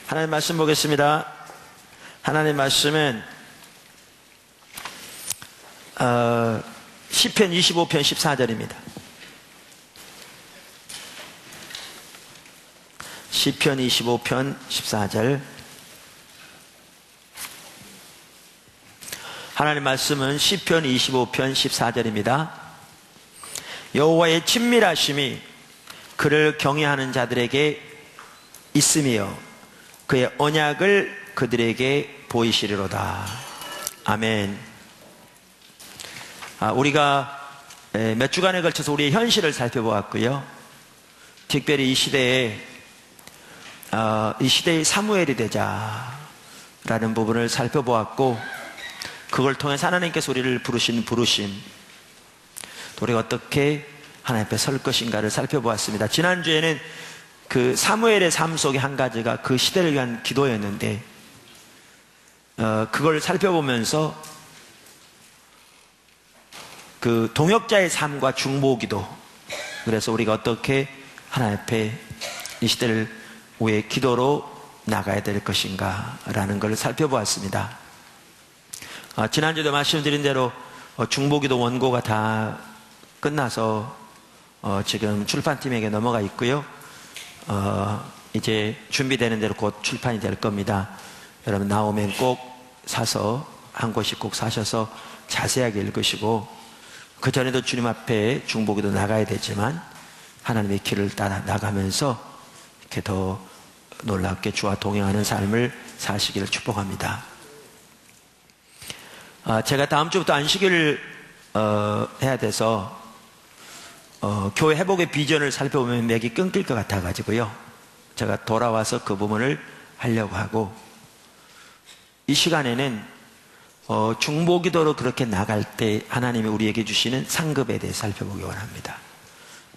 하나님 말씀 보겠습니다. 하나님 말씀은 시편 25편 14절입니다. 시편 25편 14절. 하나님 말씀은 시편 25편 14절입니다. 여호와의 친밀하심이 그를 경외하는 자들에게 있으며 그의 언약을 그들에게 보이시리로다. 아멘. 우리가 몇 주간에 걸쳐서 우리의 현실을 살펴보았고요. 특별히 이 시대의 사무엘이 되자라는 부분을 살펴보았고, 그걸 통해서 하나님께서 우리를 부르신 부르심, 또 우리가 어떻게 하나님 앞에 설 것인가를 살펴보았습니다. 지난주에는 그 사무엘의 삶 속의 한 가지가 그 시대를 위한 기도였는데, 그걸 살펴보면서 그 동역자의 삶과 중보기도, 그래서 우리가 어떻게 하나님 앞에 이 시대를 왜 기도로 나가야 될 것인가 라는 걸 살펴보았습니다. 지난주에도 말씀드린 대로 중보기도 원고가 다 끝나서 지금 출판팀에게 넘어가 있고요. 이제 준비되는 대로 곧 출판이 될 겁니다. 여러분 나오면 꼭 사서 한 권씩 꼭 사셔서 자세하게 읽으시고, 그 전에도 주님 앞에 중보기도 나가야 되지만 하나님의 길을 따라 나가면서 이렇게 더 놀랍게 주와 동행하는 삶을 사시기를 축복합니다. 제가 다음 주부터 안식일을 해야 돼서 교회 회복의 비전을 살펴보면 맥이 끊길 것 같아가지고요, 제가 돌아와서 그 부분을 하려고 하고, 이 시간에는 중보기도로 그렇게 나갈 때 하나님이 우리에게 주시는 상급에 대해 살펴보기 원합니다.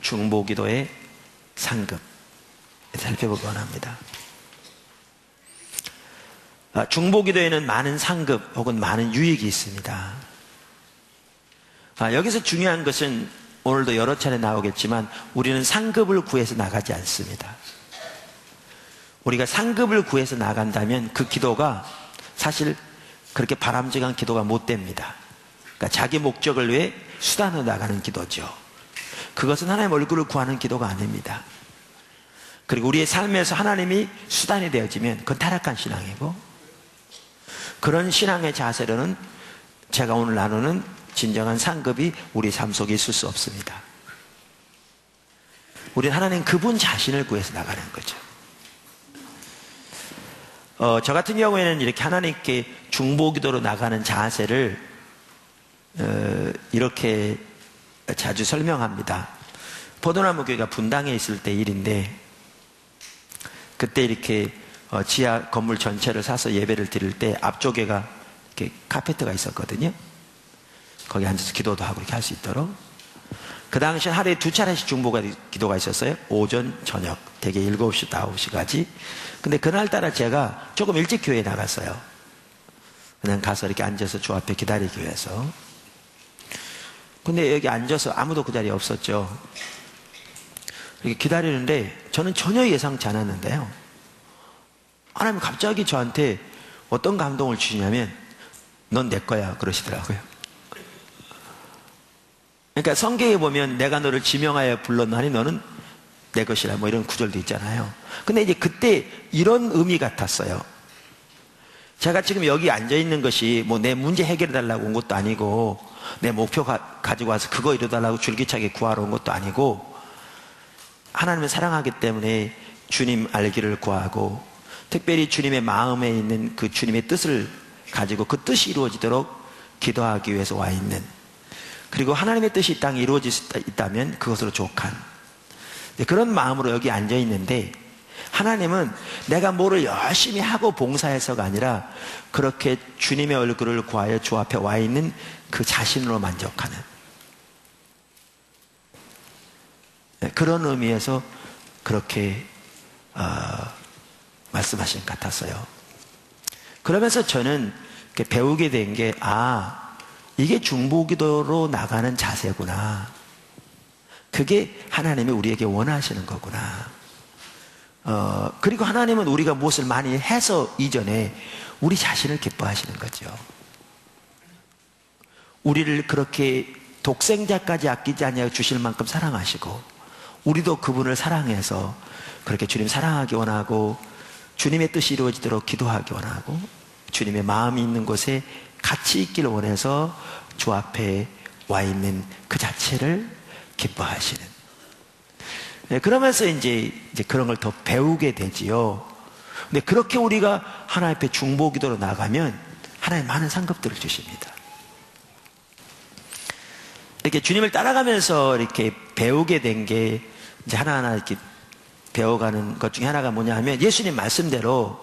중보기도의 상급 살펴보기 원합니다. 중보기도에는 많은 상급 혹은 많은 유익이 있습니다. 여기서 중요한 것은 오늘도 여러 차례 나오겠지만 우리는 상급을 구해서 나가지 않습니다. 우리가 상급을 구해서 나간다면 그 기도가 사실 그렇게 바람직한 기도가 못 됩니다. 그러니까 자기 목적을 위해 수단으로 나가는 기도죠. 그것은 하나님 얼굴을 구하는 기도가 아닙니다. 그리고 우리의 삶에서 하나님이 수단이 되어지면 그건 타락한 신앙이고, 그런 신앙의 자세로는 제가 오늘 나누는 진정한 상급이 우리 삶 속에 있을 수 없습니다. 우리는 하나님 그분 자신을 구해서 나가는 거죠. 저 같은 경우에는 이렇게 하나님께 중보기도로 나가는 자세를 이렇게 자주 설명합니다. 포도나무 교회가 분당에 있을 때 일인데, 그때 이렇게 지하 건물 전체를 사서 예배를 드릴 때 앞쪽에가 이렇게 카페트가 있었거든요. 거기 앉아서 기도도 하고 이렇게 할 수 있도록. 그 당시에 하루에 2차례씩 중보기도가 있었어요. 오전, 저녁, 대개 7시, 9시까지. 근데 그날따라 제가 조금 일찍 교회에 나갔어요. 그냥 가서 이렇게 앉아서 주 앞에 기다리기 위해서. 근데 여기 앉아서 아무도 그 자리에 없었죠. 이렇게 기다리는데 저는 전혀 예상치 않았는데요, 하나님 갑자기 저한테 어떤 감동을 주시냐면, 넌 내 거야 그러시더라고요. 그러니까 성경에 보면 내가 너를 지명하여 불렀나니 너는 내 것이라, 뭐 이런 구절도 있잖아요. 근데 이제 그때 이런 의미 같았어요. 제가 지금 여기 앉아있는 것이 뭐 내 문제 해결해 달라고 온 것도 아니고, 내 목표 가지고 와서 그거 이뤄달라고 줄기차게 구하러 온 것도 아니고, 하나님을 사랑하기 때문에 주님 알기를 구하고, 특별히 주님의 마음에 있는 그 주님의 뜻을 가지고 그 뜻이 이루어지도록 기도하기 위해서 와 있는, 그리고 하나님의 뜻이 이 땅에 이루어질 수 있다면 그것으로 족한 그런 마음으로 여기 앉아 있는데, 하나님은 내가 뭐를 열심히 하고 봉사해서가 아니라 그렇게 주님의 얼굴을 구하여 주 앞에 와 있는 그 자신으로 만족하는, 그런 의미에서 그렇게 말씀하신 것 같았어요. 그러면서 저는 배우게 된 게, 이게 중보기도로 나가는 자세구나. 그게 하나님이 우리에게 원하시는 거구나. 그리고 하나님은 우리가 무엇을 많이 해서 이전에 우리 자신을 기뻐하시는 거죠. 우리를 그렇게 독생자까지 아끼지 아니하여 주실 만큼 사랑하시고, 우리도 그분을 사랑해서 그렇게 주님 사랑하기 원하고, 주님의 뜻이 이루어지도록 기도하기 원하고, 주님의 마음이 있는 곳에 같이 있기를 원해서 주 앞에 와 있는 그 자체를 기뻐하시는. 그러면서 이제 그런 걸 더 배우게 되지요. 근데 그렇게 우리가 하나님 앞에 중보기도로 나가면 하나님 많은 상급들을 주십니다. 이렇게 주님을 따라가면서 이렇게 배우게 된 게 이제 하나하나 이렇게 배워가는 것 중에 하나가 뭐냐 하면, 예수님 말씀대로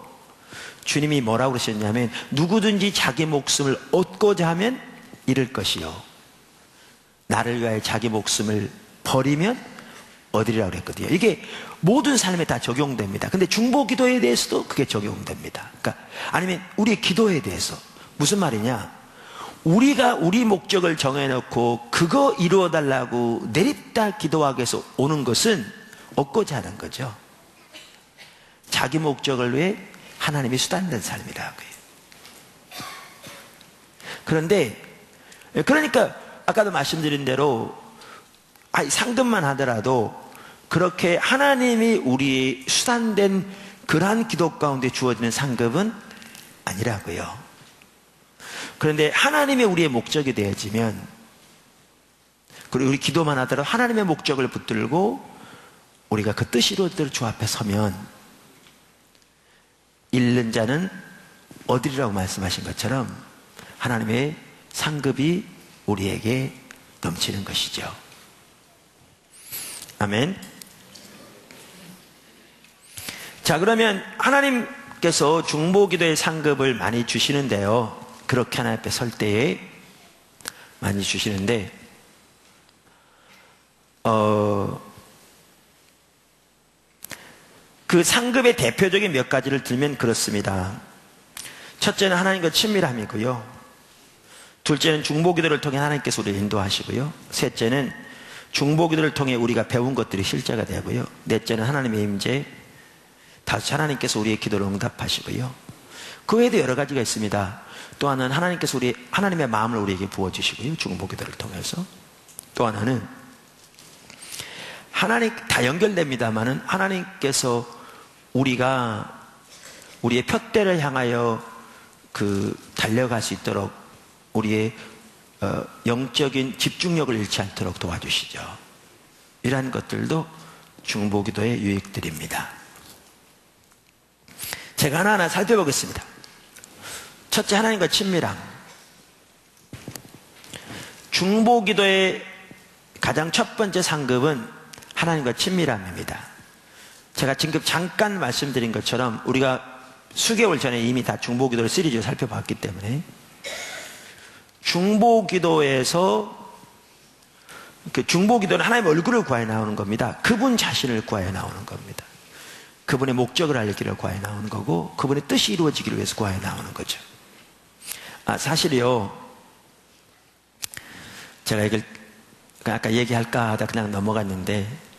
주님이 뭐라고 그러셨냐면, 누구든지 자기 목숨을 얻고자 하면 잃을 것이요, 나를 위하여 자기 목숨을 버리면 얻으리라고 그랬거든요. 이게 모든 삶에 다 적용됩니다. 근데 중보기도에 대해서도 그게 적용됩니다. 그러니까 아니면 우리의 기도에 대해서. 무슨 말이냐, 우리가 우리 목적을 정해놓고 그거 이루어달라고 내립다 기도하기 위해서 오는 것은 얻고자 하는 거죠. 자기 목적을 위해 하나님이 수단된 삶이라고요. 그러니까 아까도 말씀드린 대로 상급만 하더라도 그렇게 하나님이 우리의 수단된 그러한 기도 가운데 주어지는 상급은 아니라고요. 그런데 하나님의 우리의 목적이 되어지면, 그리고 우리 기도만 하더라도 하나님의 목적을 붙들고 우리가 그 뜻이 이루어지도록 주 앞에 서면 잃는 자는 얻으리라고 말씀하신 것처럼 하나님의 상급이 우리에게 넘치는 것이죠. 아멘. 자, 그러면 하나님께서 중보기도의 상급을 많이 주시는데요, 그렇게 하나님 앞에 설 때에 많이 주시는데, 그 상급의 대표적인 몇 가지를 들면 그렇습니다. 첫째는 하나님과 친밀함이고요, 둘째는 중보기도를 통해 하나님께서 우리를 인도하시고요, 셋째는 중보기도를 통해 우리가 배운 것들이 실제가 되고요, 넷째는 하나님의 임재, 다섯 하나님께서 우리의 기도를 응답하시고요. 그 외에도 여러 가지가 있습니다. 또 하나는 하나님께서 하나님의 마음을 우리에게 부어주시고요, 중보기도를 통해서. 또 하나는 하나님, 다 연결됩니다만은 하나님께서 우리가 우리의 푯대를 향하여 달려갈 수 있도록 우리의 영적인 집중력을 잃지 않도록 도와주시죠. 이러한 것들도 중보기도의 유익들입니다. 제가 하나하나 살펴보겠습니다. 첫째, 하나님과 친밀함. 중보기도의 가장 첫 번째 상급은 하나님과 친밀함입니다. 제가 지금 잠깐 말씀드린 것처럼 우리가 수개월 전에 이미 다 중보기도를 시리즈로 살펴봤기 때문에, 중보기도에서 중보기도는 하나님의 얼굴을 구하여 나오는 겁니다. 그분 자신을 구하여 나오는 겁니다. 그분의 목적을 알기를 구하여 나오는 거고, 그분의 뜻이 이루어지기를 위해서 구하여 나오는 거죠. 사실이요, 제가 이걸 아까 얘기할까 하다 그냥 넘어갔는데,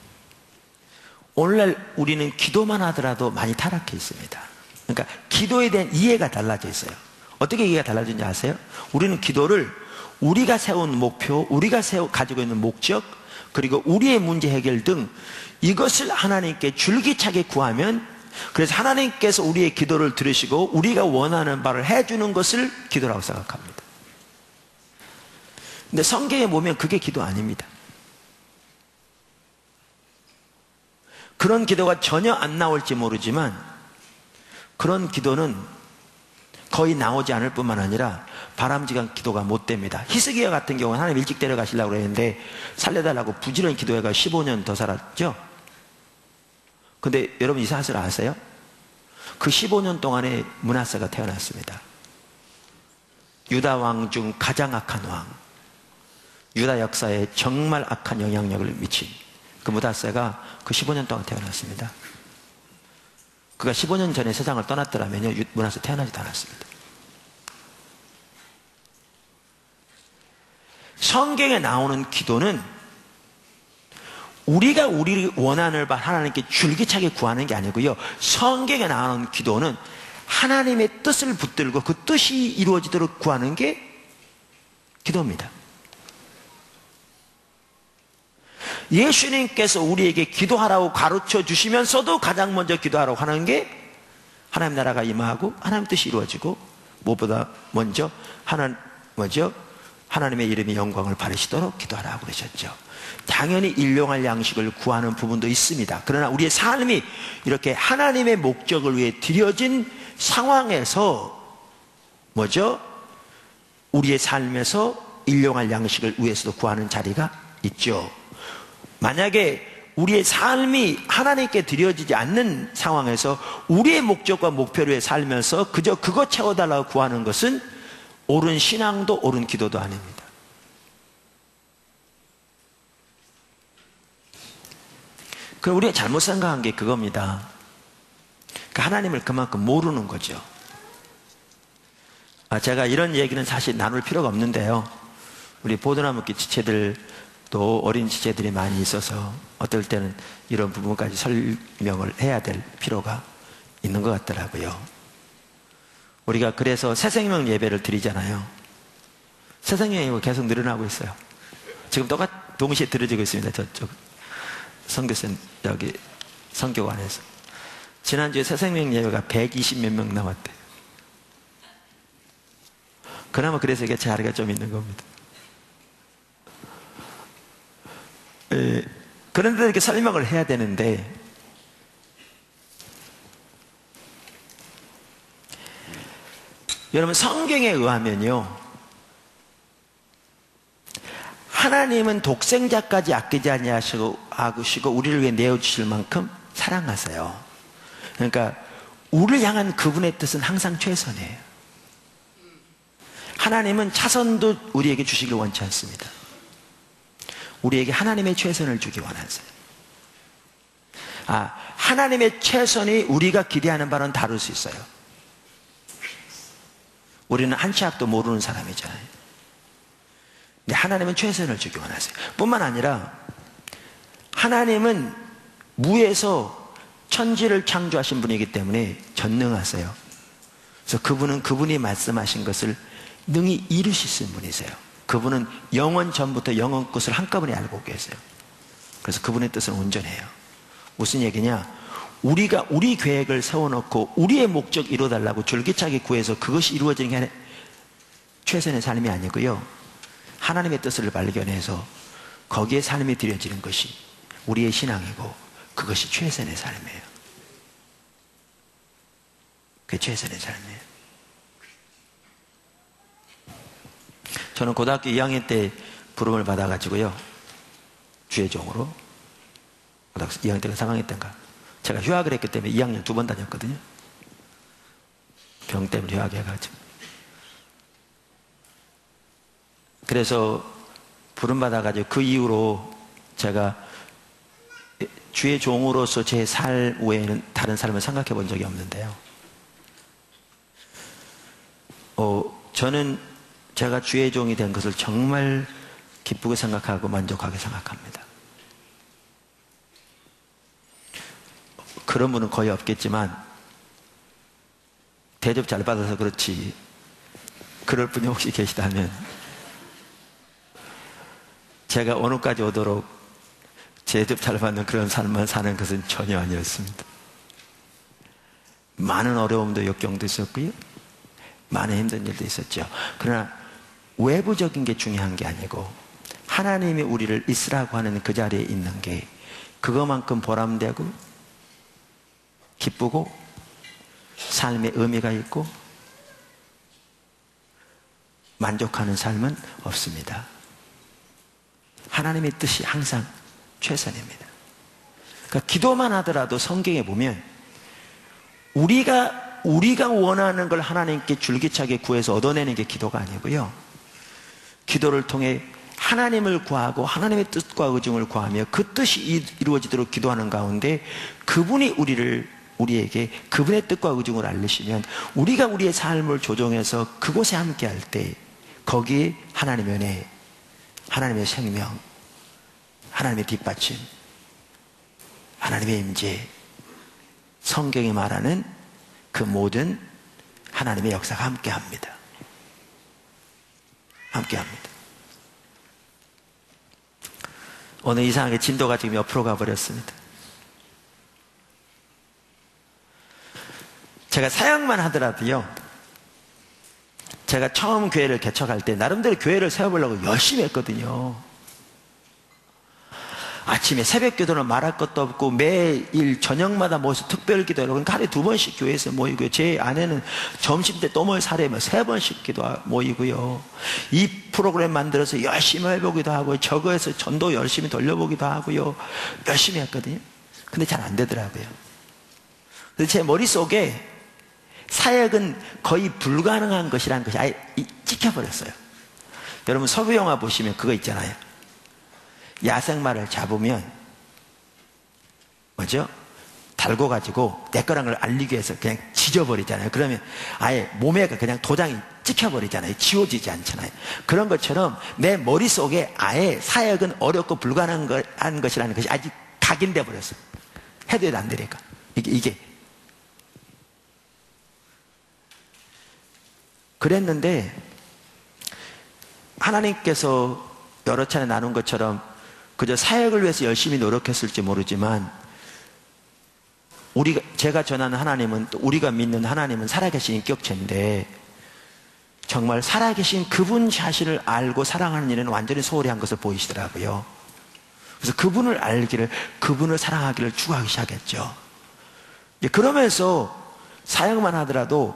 오늘날 우리는 기도만 하더라도 많이 타락해 있습니다. 그러니까 기도에 대한 이해가 달라져 있어요. 어떻게 이해가 달라진지 아세요? 우리는 기도를 우리가 세운 목표, 우리가 가지고 있는 목적, 그리고 우리의 문제 해결 등 이것을 하나님께 줄기차게 구하면, 그래서 하나님께서 우리의 기도를 들으시고 우리가 원하는 바를 해주는 것을 기도라고 생각합니다. 근데 성경에 보면 그게 기도 아닙니다. 그런 기도가 전혀 안 나올지 모르지만, 그런 기도는 거의 나오지 않을 뿐만 아니라 바람직한 기도가 못 됩니다. 히스기야 같은 경우는 하나님 일찍 데려가시려고 했는데 살려달라고 부지런히 기도해가 15년 더 살았죠. 근데 여러분 이 사실 아세요? 그 15년 동안에 므낫세가 태어났습니다. 유다 왕 중 가장 악한 왕, 유다 역사에 정말 악한 영향력을 미친 그 무닷새가 그 15년 동안 태어났습니다. 그가 15년 전에 세상을 떠났더라면요, 무닷새 태어나지도 않았습니다. 성경에 나오는 기도는 우리가 우리 원한을 하나님께 줄기차게 구하는 게 아니고요, 성경에 나오는 기도는 하나님의 뜻을 붙들고 그 뜻이 이루어지도록 구하는 게 기도입니다. 예수님께서 우리에게 기도하라고 가르쳐 주시면서도 가장 먼저 기도하라고 하는 게 하나님 나라가 임하고 하나님 뜻이 이루어지고, 무엇보다 먼저 하나님의 이름이 영광을 받으시도록 기도하라고 그러셨죠. 당연히 일용할 양식을 구하는 부분도 있습니다. 그러나 우리의 삶이 이렇게 하나님의 목적을 위해 드려진 상황에서 우리의 삶에서 일용할 양식을 위해서도 구하는 자리가 있죠. 만약에 우리의 삶이 하나님께 드려지지 않는 상황에서 우리의 목적과 목표를 위해 살면서 그저 그것 채워달라고 구하는 것은 옳은 신앙도 옳은 기도도 아닙니다. 그럼 우리가 잘못 생각한 게 그겁니다. 하나님을 그만큼 모르는 거죠. 제가 이런 얘기는 사실 나눌 필요가 없는데요, 우리 보드나무길 지체들도 어린 지체들이 많이 있어서 어떨 때는 이런 부분까지 설명을 해야 될 필요가 있는 것 같더라고요. 우리가 그래서 새생명 예배를 드리잖아요. 새생명 예배가 계속 늘어나고 있어요. 지금 동시에 들어지고 있습니다. 저쪽 선교센 여기 선교관에서 지난주에 새생명 예배가 120몇 명 나왔대요. 그나마 그래서 이게 자리가 좀 있는 겁니다. 그런데 이렇게 설명을 해야 되는데, 여러분, 성경에 의하면요, 하나님은 독생자까지 아끼지 아니하시고 우리를 위해 내어주실 만큼 사랑하세요. 그러니까 우리를 향한 그분의 뜻은 항상 최선이에요. 하나님은 차선도 우리에게 주시길 원치 않습니다. 우리에게 하나님의 최선을 주기 원하세요. 하나님의 최선이 우리가 기대하는 바는 다를 수 있어요. 우리는 한 치 앞도 모르는 사람이잖아요. 근데 하나님은 최선을 주기 원하세요. 뿐만 아니라 하나님은 무에서 천지를 창조하신 분이기 때문에 전능하세요. 그래서 그분이 말씀하신 것을 능히 이루시는 분이세요. 그분은 영원 전부터 영원 끝을 한꺼번에 알고 계세요. 그래서 그분의 뜻은 온전해요. 무슨 얘기냐? 우리가 우리 계획을 세워놓고 우리의 목적 이루어달라고 줄기차게 구해서 그것이 이루어지는 게 최선의 삶이 아니고요, 하나님의 뜻을 발견해서 거기에 삶이 드려지는 것이 우리의 신앙이고, 그것이 최선의 삶이에요. 그게 최선의 삶이에요. 저는 고등학교 2학년 때 부름을 받아가지고요, 주의 종으로, 고등학교 2학년 때가 3학년 때인가, 제가 휴학을 했기 때문에 2학년 2번 다녔거든요. 병 때문에 휴학해가지고. 그래서 부름받아가지고 그 이후로 제가 주의 종으로서 제 삶 외에는 다른 삶을 생각해 본 적이 없는데요, 저는 제가 주의 종이 된 것을 정말 기쁘게 생각하고 만족하게 생각합니다. 그런 분은 거의 없겠지만 대접 잘 받아서 그렇지, 그럴 분이 혹시 계시다면, 제가 오늘까지 오도록 대접 잘 받는 그런 삶만 사는 것은 전혀 아니었습니다. 많은 어려움도 역경도 있었고요, 많은 힘든 일도 있었죠. 그러나 외부적인 게 중요한 게 아니고 하나님이 우리를 있으라고 하는 그 자리에 있는 게 그것만큼 보람되고 기쁘고 삶에 의미가 있고 만족하는 삶은 없습니다. 하나님의 뜻이 항상 최선입니다. 그러니까 기도만 하더라도 성경에 보면 우리가 원하는 걸 하나님께 줄기차게 구해서 얻어내는 게 기도가 아니고요, 기도를 통해 하나님을 구하고 하나님의 뜻과 의중을 구하며 그 뜻이 이루어지도록 기도하는 가운데 그분이 우리에게 그분의 뜻과 의중을 알리시면 우리가 우리의 삶을 조정해서 그곳에 함께 할 때 거기에 하나님의 은혜, 하나님의 생명, 하나님의 뒷받침, 하나님의 임재, 성경이 말하는 그 모든 하나님의 역사가 함께합니다. 함께합니다. 오늘 이상하게 진도가 지금 옆으로 가버렸습니다. 제가 사역만 하더라도요, 제가 처음 교회를 개척할 때 나름대로 교회를 세워보려고 열심히 했거든요. 아침에 새벽 기도는 말할 것도 없고 매일 저녁마다 모여서 특별 기도하고, 그러니까 하루에 2번씩 교회에서 모이고요. 제 아내는 점심 때 또 모여 사례면 3번씩 모이고요. 이 프로그램 만들어서 열심히 해보기도 하고, 저거에서 전도 열심히 돌려보기도 하고요. 열심히 했거든요. 근데 잘 안 되더라고요. 그래서 제 머릿속에 사역은 거의 불가능한 것이라는 것이 아예 찍혀버렸어요. 여러분 서부 영화 보시면 그거 있잖아요. 야생마를 잡으면 뭐죠? 달고 가지고 내 거란 걸 알리기 위해서 그냥 지져버리잖아요. 그러면 아예 몸에 그냥 도장이 찍혀버리잖아요. 지워지지 않잖아요. 그런 것처럼 내 머릿속에 아예 사역은 어렵고 불가능한 것이라는 것이 아직 각인돼 버렸어요. 해도 해도 안 되니까. 이게 그랬는데 하나님께서 여러 차례 나눈 것처럼 그저 사역을 위해서 열심히 노력했을지 모르지만 제가 전하는 하나님은, 또 우리가 믿는 하나님은 살아계신 인격체인데 정말 살아계신 그분 자신을 알고 사랑하는 일은 완전히 소홀히 한 것을 보이시더라고요. 그래서 그분을 알기를, 그분을 사랑하기를 추구하기 시작했죠. 그러면서 사역만 하더라도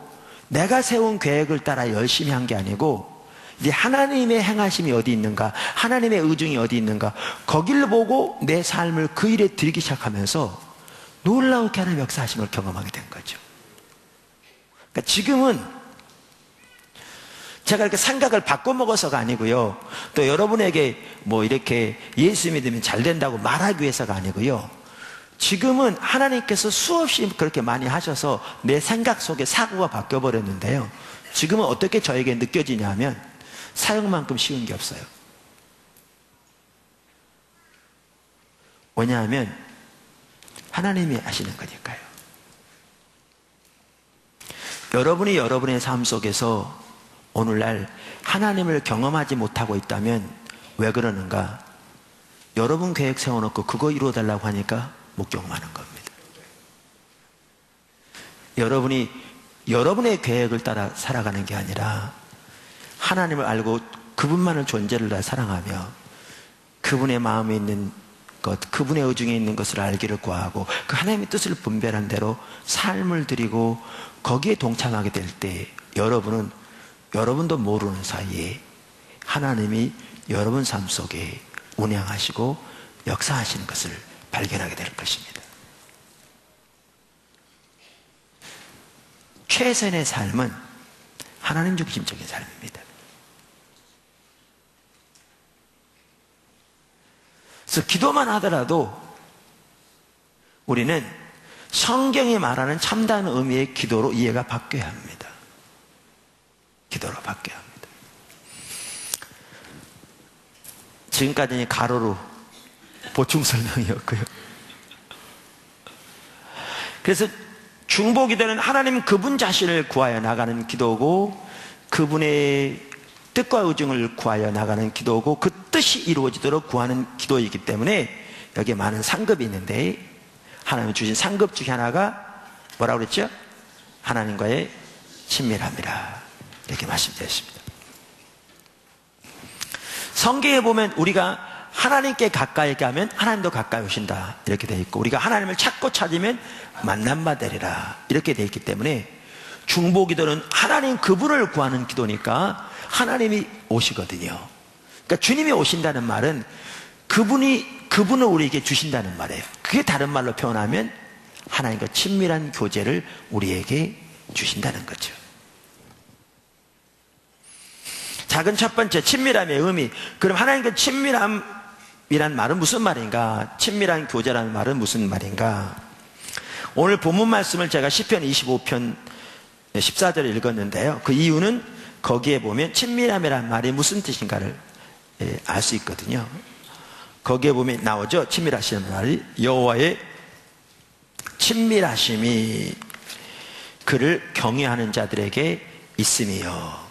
내가 세운 계획을 따라 열심히 한 게 아니고 이제 하나님의 행하심이 어디 있는가, 하나님의 의중이 어디 있는가, 거기를 보고 내 삶을 그 일에 드리기 시작하면서 놀라우게 하나님의 역사하심을 경험하게 된 거죠. 그러니까 지금은 제가 이렇게 생각을 바꿔먹어서가 아니고요, 또 여러분에게 뭐 이렇게 예수 믿으면 잘 된다고 말하기 위해서가 아니고요, 지금은 하나님께서 수없이 그렇게 많이 하셔서 내 생각 속에 사고가 바뀌어버렸는데요, 지금은 어떻게 저에게 느껴지냐면 사역만큼 쉬운 게 없어요. 왜냐하면 하나님이 하시는 거니까요. 여러분이 여러분의 삶 속에서 오늘날 하나님을 경험하지 못하고 있다면 왜 그러는가? 여러분 계획 세워놓고 그거 이루어달라고 하니까 못 경험하는 겁니다. 여러분이 여러분의 계획을 따라 살아가는 게 아니라 하나님을 알고 그분만을 존재를 다 사랑하며 그분의 마음에 있는 것, 그분의 의중에 있는 것을 알기를 구하고 그 하나님의 뜻을 분별한 대로 삶을 드리고 거기에 동참하게 될 때 여러분도 모르는 사이에 하나님이 여러분 삶 속에 운행하시고 역사하시는 것을 발견하게 될 것입니다. 최선의 삶은 하나님 중심적인 삶입니다. 그래서 기도만 하더라도 우리는 성경이 말하는 참다운 의미의 기도로 이해가 바뀌어야 합니다. 기도로 바뀌어야 합니다. 지금까지는 가로로 보충 설명이었고요. 그래서 중보 기도는 하나님 그분 자신을 구하여 나가는 기도고 그분의 뜻과 의중을 구하여 나가는 기도고 그 뜻이 이루어지도록 구하는 기도이기 때문에 여기에 많은 상급이 있는데 하나님이 주신 상급 중에 하나가 뭐라고 그랬죠? 하나님과의 친밀함이라 이렇게 말씀드렸습니다. 성경에 보면 우리가 하나님께 가까이 가면 하나님도 가까이 오신다 이렇게 되어 있고 우리가 하나님을 찾고 찾으면 만남 받으리라 이렇게 되어 있기 때문에 중보 기도는 하나님 그분을 구하는 기도니까 하나님이 오시거든요. 그러니까 주님이 오신다는 말은 그분을 우리에게 주신다는 말이에요. 그게 다른 말로 표현하면 하나님과 친밀한 교제를 우리에게 주신다는 거죠. 작은 첫 번째 친밀함의 의미. 그럼 하나님과 친밀함이란 말은 무슨 말인가? 친밀한 교제라는 말은 무슨 말인가? 오늘 본문 말씀을 제가 시편 25편 14절에 읽었는데요. 그 이유는 거기에 보면 친밀함이란 말이 무슨 뜻인가를 알 수 있거든요. 거기에 보면 나오죠. 친밀하시는 말이 여호와의 친밀하심이 그를 경외하는 자들에게 있으며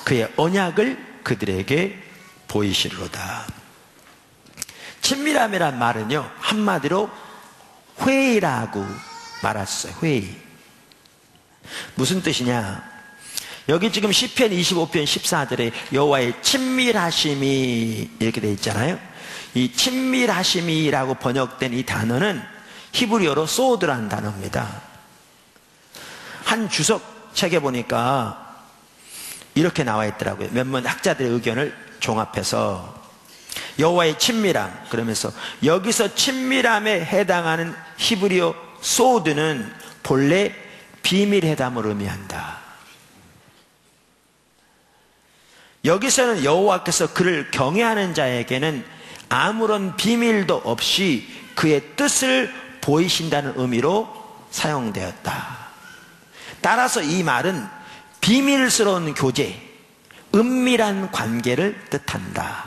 그의 언약을 그들에게 보이시리로다. 친밀함이란 말은요, 한마디로 회의라고 말했어요. 회의. 무슨 뜻이냐? 여기 지금 시편 25편 14절에 여호와의 친밀하심이 이렇게 돼 있잖아요. 이 친밀하심이라고 번역된 이 단어는 히브리어로 소드라는 단어입니다. 한 주석 책에 보니까 이렇게 나와 있더라고요. 몇몇 학자들의 의견을 종합해서 여호와의 친밀함 그러면서 여기서 친밀함에 해당하는 히브리어 소드는 본래 비밀회담을 의미한다. 여기서는 여호와께서 그를 경외하는 자에게는 아무런 비밀도 없이 그의 뜻을 보이신다는 의미로 사용되었다. 따라서 이 말은 비밀스러운 교제, 은밀한 관계를 뜻한다.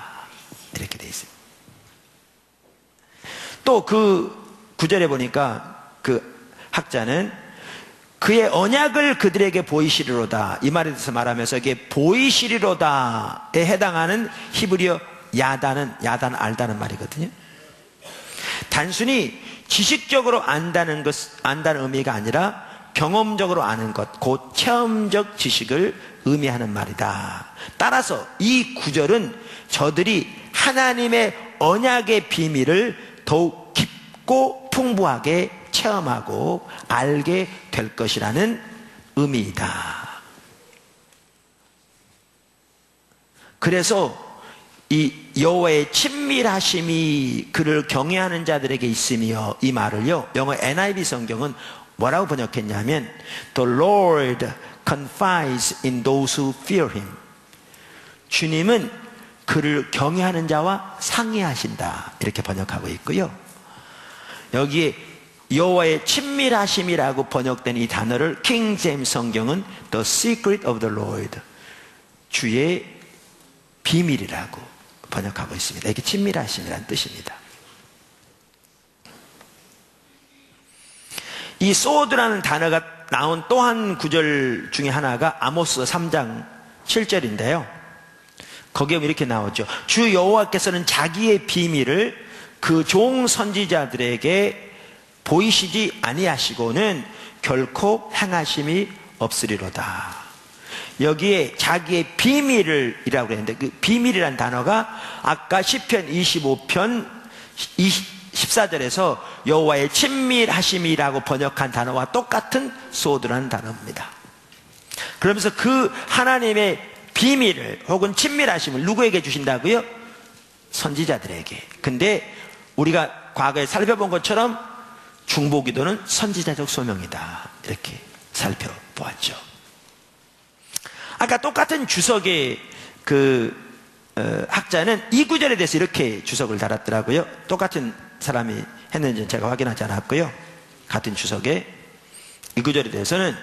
이렇게 되어 있어요. 또 그 구절에 보니까 그 학자는 그의 언약을 그들에게 보이시리로다. 이 말에 대해서 말하면서 이게 보이시리로다에 해당하는 히브리어 야단 알다는 말이거든요. 단순히 지식적으로 안다는 의미가 아니라 경험적으로 아는 것, 곧 체험적 지식을 의미하는 말이다. 따라서 이 구절은 저들이 하나님의 언약의 비밀을 더욱 깊고 풍부하게 체험하고 알게 될 것이라는 의미이다. 그래서 이 여호와의 친밀하심이 그를 경외하는 자들에게 있으며 이 말을요, 영어 NIV 성경은 뭐라고 번역했냐면 The Lord confides in those who fear Him. 주님은 그를 경외하는 자와 상의하신다. 이렇게 번역하고 있고요. 여기에 여호와의 친밀하심이라고 번역된 이 단어를 킹 제임스 성경은 The secret of the Lord, 주의 비밀이라고 번역하고 있습니다. 이게 친밀하심이라는 뜻입니다. 이 소드라는 단어가 나온 또 한 구절 중에 하나가 아모스 3장 7절인데요. 거기에 이렇게 나오죠. 주 여호와께서는 자기의 비밀을 그 종 선지자들에게 보이시지 아니하시고는 결코 행하심이 없으리로다. 여기에 자기의 비밀을 이라고 했는데 그 비밀이라는 단어가 아까 시편 25편 14절에서 여호와의 친밀하심이라고 번역한 단어와 똑같은 소드라는 단어입니다. 그러면서 그 하나님의 비밀을 혹은 친밀하심을 누구에게 주신다고요? 선지자들에게. 근데 우리가 과거에 살펴본 것처럼 중보기도는 선지자적 소명이다. 이렇게 살펴보았죠. 아까 똑같은 주석의 학자는 이 구절에 대해서 이렇게 주석을 달았더라고요. 똑같은 사람이 했는지는 제가 확인하지 않았고요. 같은 주석에 이 구절에 대해서는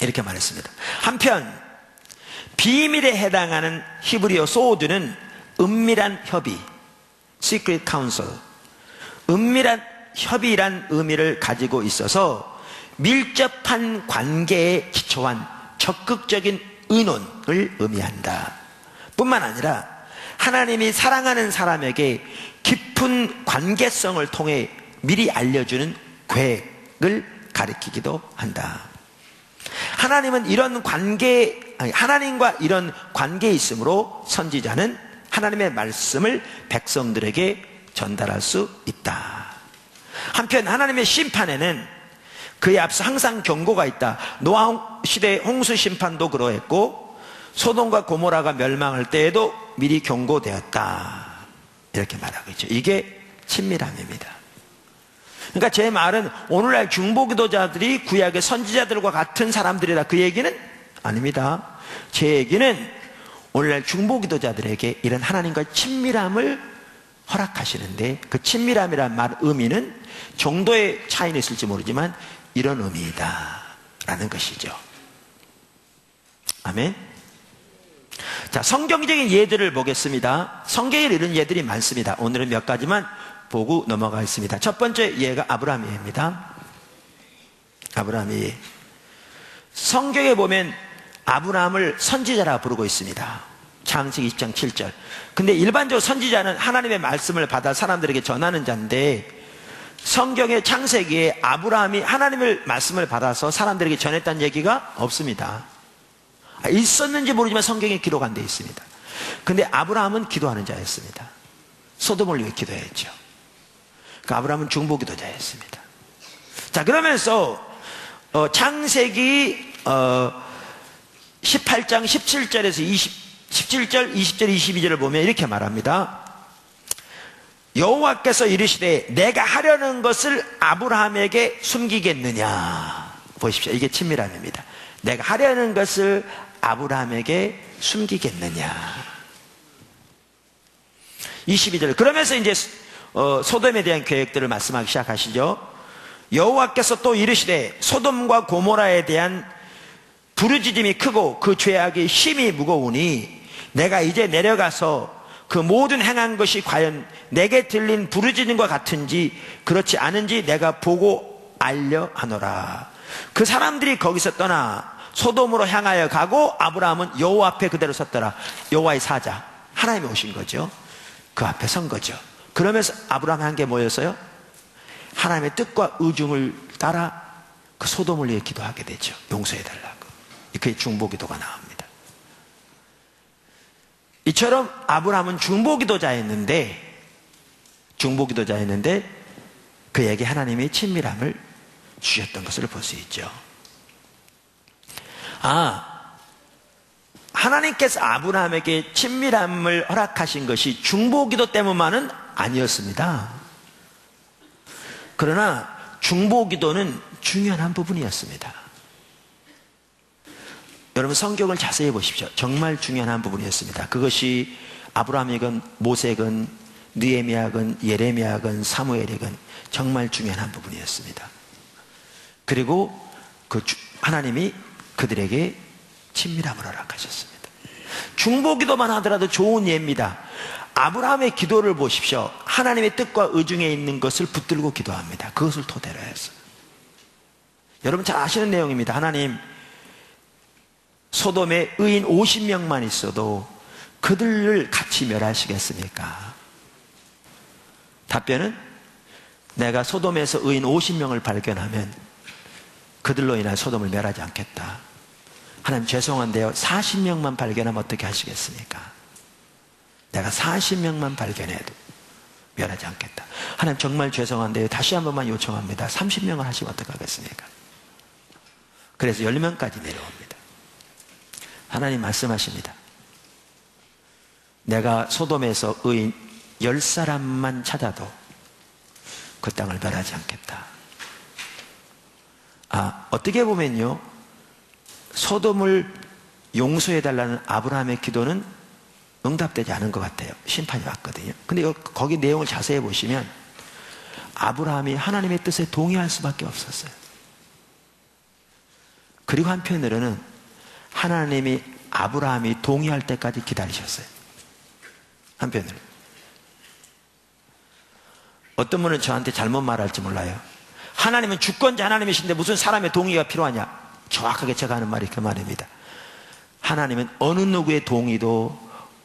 이렇게 말했습니다. 한편 비밀에 해당하는 히브리어 소드는 은밀한 협의, secret counsel, 은밀한 협의란 의미를 가지고 있어서 밀접한 관계에 기초한 적극적인 의논을 의미한다. 뿐만 아니라 하나님이 사랑하는 사람에게 깊은 관계성을 통해 미리 알려주는 계획을 가리키기도 한다. 하나님과 이런 관계에 있으므로 선지자는 하나님의 말씀을 백성들에게 전달할 수 있다. 한편 하나님의 심판에는 그에 앞서 항상 경고가 있다. 노아 시대의 홍수 심판도 그러했고 소돔과 고모라가 멸망할 때에도 미리 경고되었다. 이렇게 말하고 있죠. 이게 친밀함입니다. 그러니까 제 말은 오늘날 중보기도자들이 구약의 선지자들과 같은 사람들이다, 그 얘기는 아닙니다. 제 얘기는 오늘날 중보기도자들에게 이런 하나님과의 친밀함을 허락하시는데, 그 친밀함이란 말 의미는 정도의 차이는 있을지 모르지만 이런 의미이다 라는 것이죠. 아멘. 자, 성경적인 예들을 보겠습니다. 성경에 이런 예들이 많습니다. 오늘은 몇 가지만 보고 넘어가겠습니다. 첫 번째 예가 아브라함의 예입니다. 아브라함의 예. 성경에 보면 아브라함을 선지자라 부르고 있습니다. 창세기 20장 7절. 근데 일반적으로 선지자는 하나님의 말씀을 받아 사람들에게 전하는 자인데, 성경의 창세기에 아브라함이 하나님의 말씀을 받아서 사람들에게 전했다는 얘기가 없습니다. 있었는지 모르지만 성경에 기록 안 되어 있습니다. 근데 아브라함은 기도하는 자였습니다. 소돔을 위해 기도했죠. 그러니까 아브라함은 중보기도자였습니다. 자, 그러면서 창세기 18장 17절에서 17절, 20절, 22절을 보면 이렇게 말합니다. 여호와께서 이르시되 내가 하려는 것을 아브라함에게 숨기겠느냐. 보십시오. 이게 친밀함입니다. 내가 하려는 것을 아브라함에게 숨기겠느냐. 22절. 그러면서 이제 소돔에 대한 계획들을 말씀하기 시작하시죠. 여호와께서 또 이르시되 소돔과 고모라에 대한 부르짖음이 크고 그 죄악이 심히 무거우니 내가 이제 내려가서 그 모든 행한 것이 과연 내게 들린 부르짖음과 같은지 그렇지 않은지 내가 보고 알려 하노라. 그 사람들이 거기서 떠나 소돔으로 향하여 가고 아브라함은 여호와 앞에 그대로 섰더라. 여호와의 사자, 하나님이 오신 거죠. 그 앞에 선 거죠. 그러면서 아브라함이 한 게 뭐였어요? 하나님의 뜻과 의중을 따라 그 소돔을 위해 기도하게 되죠. 용서해달라고. 그의 중보기도가 나옵니다. 이처럼 아브라함은 중보기도자였는데 그에게 하나님의 친밀함을 주셨던 것을 볼 수 있죠. 하나님께서 아브라함에게 친밀함을 허락하신 것이 중보기도 때문만은 아니었습니다. 그러나 중보기도는 중요한 한 부분이었습니다. 여러분 성경을 자세히 보십시오. 정말 중요한 한 부분이었습니다. 그것이 아브라함이건 모세건 느헤미야건 예레미야건 사무엘이건 정말 중요한 한 부분이었습니다. 그리고 하나님이 그들에게 친밀함을 허락하셨습니다. 중보기도만 하더라도 좋은 예입니다. 아브라함의 기도를 보십시오. 하나님의 뜻과 의중에 있는 것을 붙들고 기도합니다. 그것을 토대로 해서. 여러분 잘 아시는 내용입니다. 하나님, 소돔에 의인 50명만 있어도 그들을 같이 멸하시겠습니까? 답변은 내가 소돔에서 의인 50명을 발견하면 그들로 인해 소돔을 멸하지 않겠다. 하나님 죄송한데요, 40명만 발견하면 어떻게 하시겠습니까? 내가 40명만 발견해도 멸하지 않겠다. 하나님 정말 죄송한데요, 다시 한 번만 요청합니다. 30명을 하시면 어떡하겠습니까? 그래서 10명까지 내려옵니다. 하나님 말씀하십니다. 내가 소돔에서 의인 10사람만 찾아도 그 땅을 멸하지 않겠다. 어떻게 보면요, 소돔을 용서해달라는 아브라함의 기도는 응답되지 않은 것 같아요. 심판이 왔거든요. 근데 거기 내용을 자세히 보시면 아브라함이 하나님의 뜻에 동의할 수밖에 없었어요. 그리고 한편으로는 하나님이 아브라함이 동의할 때까지 기다리셨어요. 한편으로. 어떤 분은 저한테 잘못 말할지 몰라요. 하나님은 주권자 하나님이신데 무슨 사람의 동의가 필요하냐? 정확하게 제가 하는 말이 그 말입니다. 하나님은 어느 누구의 동의도,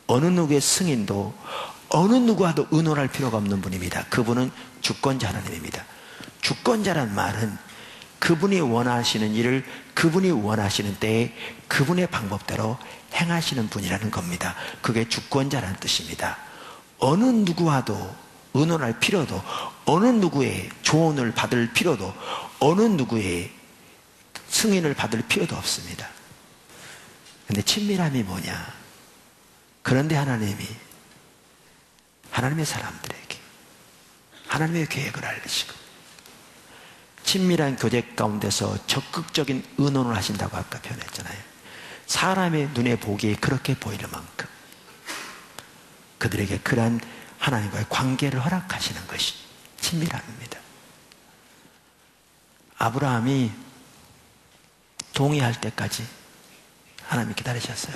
어느 누구의 승인도, 어느 누구와도 의논할 필요가 없는 분입니다. 그분은 주권자 하나님입니다. 주권자란 말은 그분이 원하시는 일을 그분이 원하시는 때에 그분의 방법대로 행하시는 분이라는 겁니다. 그게 주권자라는 뜻입니다. 어느 누구와도 의논할 필요도, 어느 누구의 조언을 받을 필요도, 어느 누구의 승인을 받을 필요도 없습니다. 근데 친밀함이 뭐냐? 그런데 하나님이 하나님의 사람들에게 하나님의 계획을 알리시고 친밀한 교제 가운데서 적극적인 의논을 하신다고 아까 표현했잖아요. 사람의 눈에 보기에 그렇게 보이는 만큼 그들에게 그러한 하나님과의 관계를 허락하시는 것이 친밀함입니다. 아브라함이 동의할 때까지 하나님이 기다리셨어요.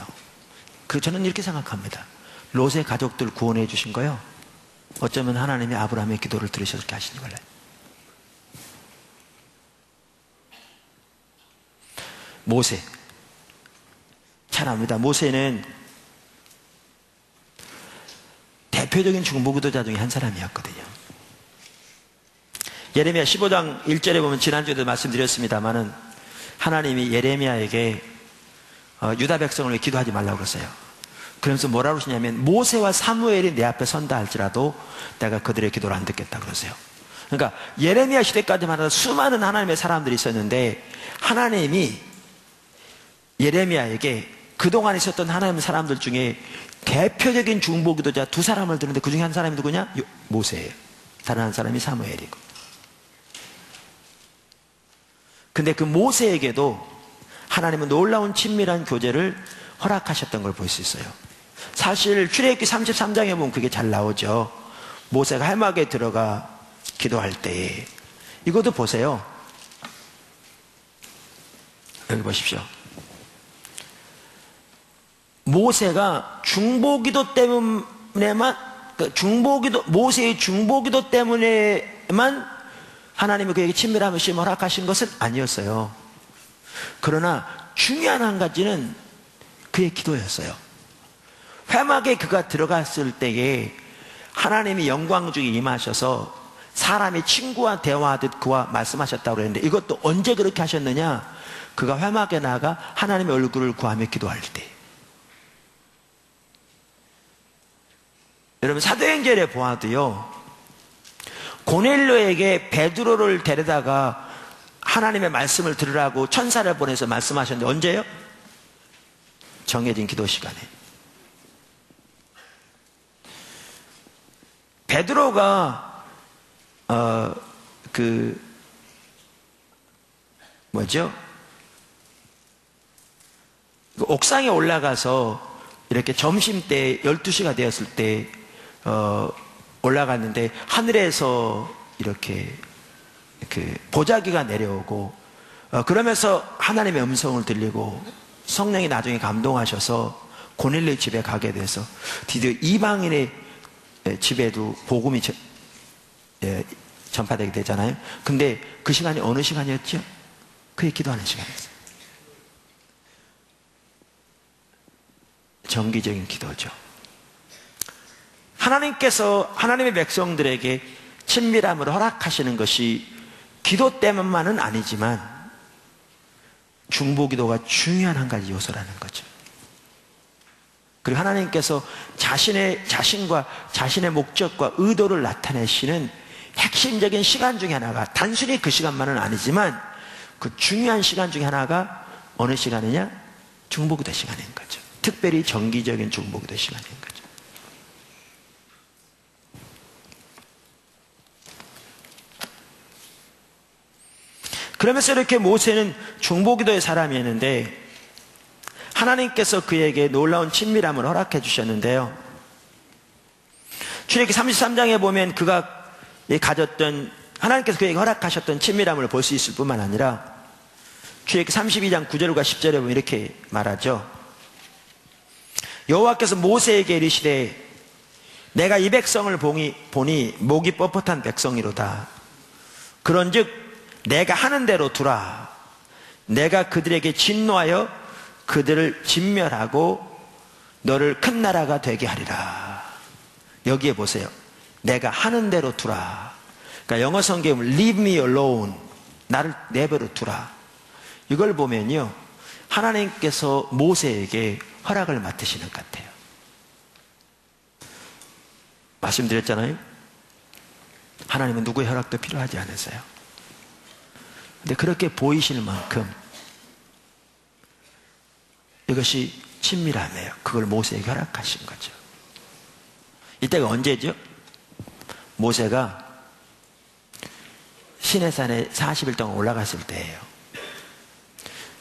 저는 이렇게 생각합니다. 롯의 가족들 구원해 주신 거요, 어쩌면 하나님이 아브라함의 기도를 들으셔서 그렇게 하시는 걸요. 모세, 잘 압니다. 모세는 대표적인 중보기도자 중에 한 사람이었거든요. 예레미야 15장 1절에 보면, 지난주에도 말씀드렸습니다마는 하나님이 예레미야에게 유다 백성을 위해 기도하지 말라고 그랬어요. 그러면서 뭐라고 하시냐면, 모세와 사무엘이 내 앞에 선다 할지라도 내가 그들의 기도를 안 듣겠다 그러세요. 그러니까 예레미야 시대까지만 해도 수많은 하나님의 사람들이 있었는데, 하나님이 예레미야에게 그동안 있었던 하나님의 사람들 중에 대표적인 중보기도자 두 사람을 드는데, 그 중에 한 사람이 누구냐? 모세예요. 다른 한 사람이 사무엘이고. 근데 그 모세에게도 하나님은 놀라운 친밀한 교제를 허락하셨던 걸 볼 수 있어요. 사실 출애굽기 33장에 보면 그게 잘 나오죠. 모세가 해막에 들어가 기도할 때에, 이것도 보세요. 여기 보십시오. 모세가 중보기도 때문에만, 모세의 중보기도 때문에만 하나님이 그에게 친밀함을 허락하신 것은 아니었어요. 그러나 중요한 한 가지는 그의 기도였어요. 회막에 그가 들어갔을 때에 하나님이 영광 중에 임하셔서 사람이 친구와 대화하듯 그와 말씀하셨다고 그랬는데, 이것도 언제 그렇게 하셨느냐? 그가 회막에 나가 하나님의 얼굴을 구하며 기도할 때. 여러분, 사도행전에 보아도요, 고넬료에게 베드로를 데려다가 하나님의 말씀을 들으라고 천사를 보내서 말씀하셨는데, 언제요? 정해진 기도 시간에. 베드로가 옥상에 올라가서 이렇게 점심때 12시가 되었을 때 올라갔는데, 하늘에서 이렇게 보자기가 내려오고, 그러면서 하나님의 음성을 들리고 성령이 나중에 감동하셔서 고넬료 집에 가게 돼서 드디어 이방인의 집에도 복음이 전파되게 되잖아요. 근데 그 시간이 어느 시간이었죠? 그의 기도하는 시간이었어요. 정기적인 기도죠. 하나님께서 하나님의 백성들에게 친밀함을 허락하시는 것이 기도 때문만은 아니지만, 중보기도가 중요한 한 가지 요소라는 거죠. 그리고 하나님께서 자신과 자신의 목적과 의도를 나타내시는 핵심적인 시간 중에 하나가, 단순히 그 시간만은 아니지만 그 중요한 시간 중에 하나가 어느 시간이냐? 중보기도 시간인 거죠. 특별히 정기적인 중보기도 시간인 거죠. 그러면서 이렇게 모세는 중보기도의 사람이었는데, 하나님께서 그에게 놀라운 친밀함을 허락해 주셨는데요, 출애굽기 33장에 보면 그가 가졌던, 하나님께서 그에게 허락하셨던 친밀함을 볼 수 있을 뿐만 아니라, 출애굽기 32장 9절과 10절에 보면 이렇게 말하죠. 여호와께서 모세에게 이르시되, 내가 이 백성을 보니 목이 뻣뻣한 백성이로다. 그런즉 내가 하는 대로 두라. 내가 그들에게 진노하여 그들을 진멸하고 너를 큰 나라가 되게 하리라. 여기에 보세요. 내가 하는 대로 두라. 그러니까 영어 성경은 leave me alone, 나를 내버려 두라. 이걸 보면요, 하나님께서 모세에게 허락을 맡으시는 것 같아요. 말씀드렸잖아요. 하나님은 누구의 허락도 필요하지 않으세요. 근데 그렇게 보이실 만큼 이것이 친밀함이에요. 그걸 모세에게 허락하신 거죠. 이때가 언제죠? 모세가 시내산에 40일 동안 올라갔을 때예요.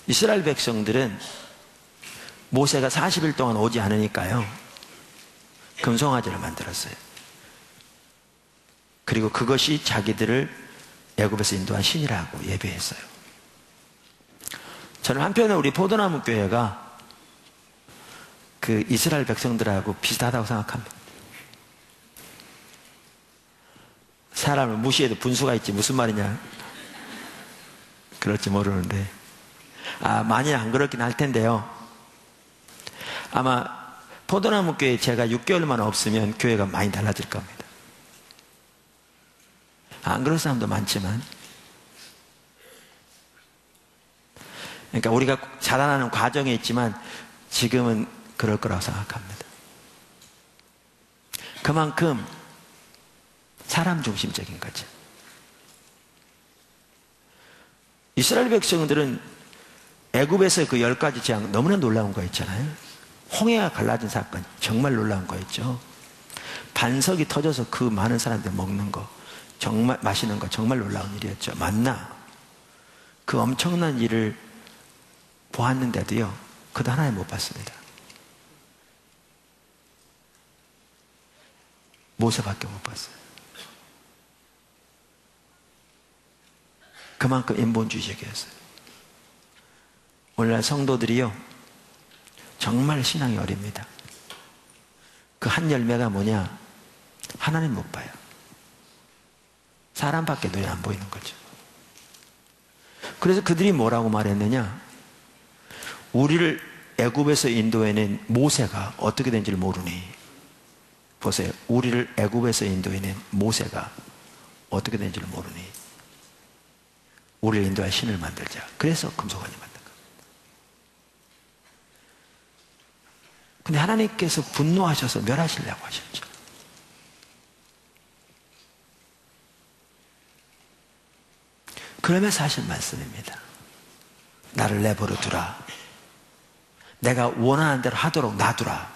이스라엘 백성들은 모세가 40일 동안 오지 않으니까요, 금송아지를 만들었어요. 그리고 그것이 자기들을 애굽에서 인도한 신이라고 예배했어요. 저는 한편에 우리 포도나무 교회가 그 이스라엘 백성들하고 비슷하다고 생각합니다. 사람을 무시해도 분수가 있지 무슨 말이냐 그럴지 모르는데, 많이 안 그렇긴 할 텐데요. 아마 포도나무 교회 제가 6개월만 없으면 교회가 많이 달라질 겁니다. 안 그럴 사람도 많지만, 그러니까 우리가 자라나는 과정에 있지만 지금은 그럴 거라고 생각합니다. 그만큼 사람 중심적인 거죠. 이스라엘 백성들은 애굽에서 그 10가지 재앙 너무나 놀라운 거 있잖아요. 홍해가 갈라진 사건 정말 놀라운 거였죠. 반석이 터져서 그 많은 사람들 먹는 거, 정말 마시는 거 정말 놀라운 일이었죠. 만나 그 엄청난 일을 보았는데도요, 그도 하나님 못 봤습니다. 모세밖에 못 봤어요. 그만큼 인본주의적이었어요. 오늘날 성도들이요, 정말 신앙이 어립니다. 그 한 열매가 뭐냐? 하나님 못 봐요. 사람밖에 눈에 안 보이는 거죠. 그래서 그들이 뭐라고 말했느냐? 우리를 애굽에서 인도해낸 모세가 어떻게 된지를 모르니. 보세요. 우리를 애굽에서 인도해낸 모세가 어떻게 된지를 모르니 우리를 인도할 신을 만들자. 그래서 금송아지 만든 겁니다. 근데 하나님께서 분노하셔서 멸하시려고 하셨죠. 그러면서 하신 말씀입니다. 나를 내버려 두라. 내가 원하는 대로 하도록 놔두라.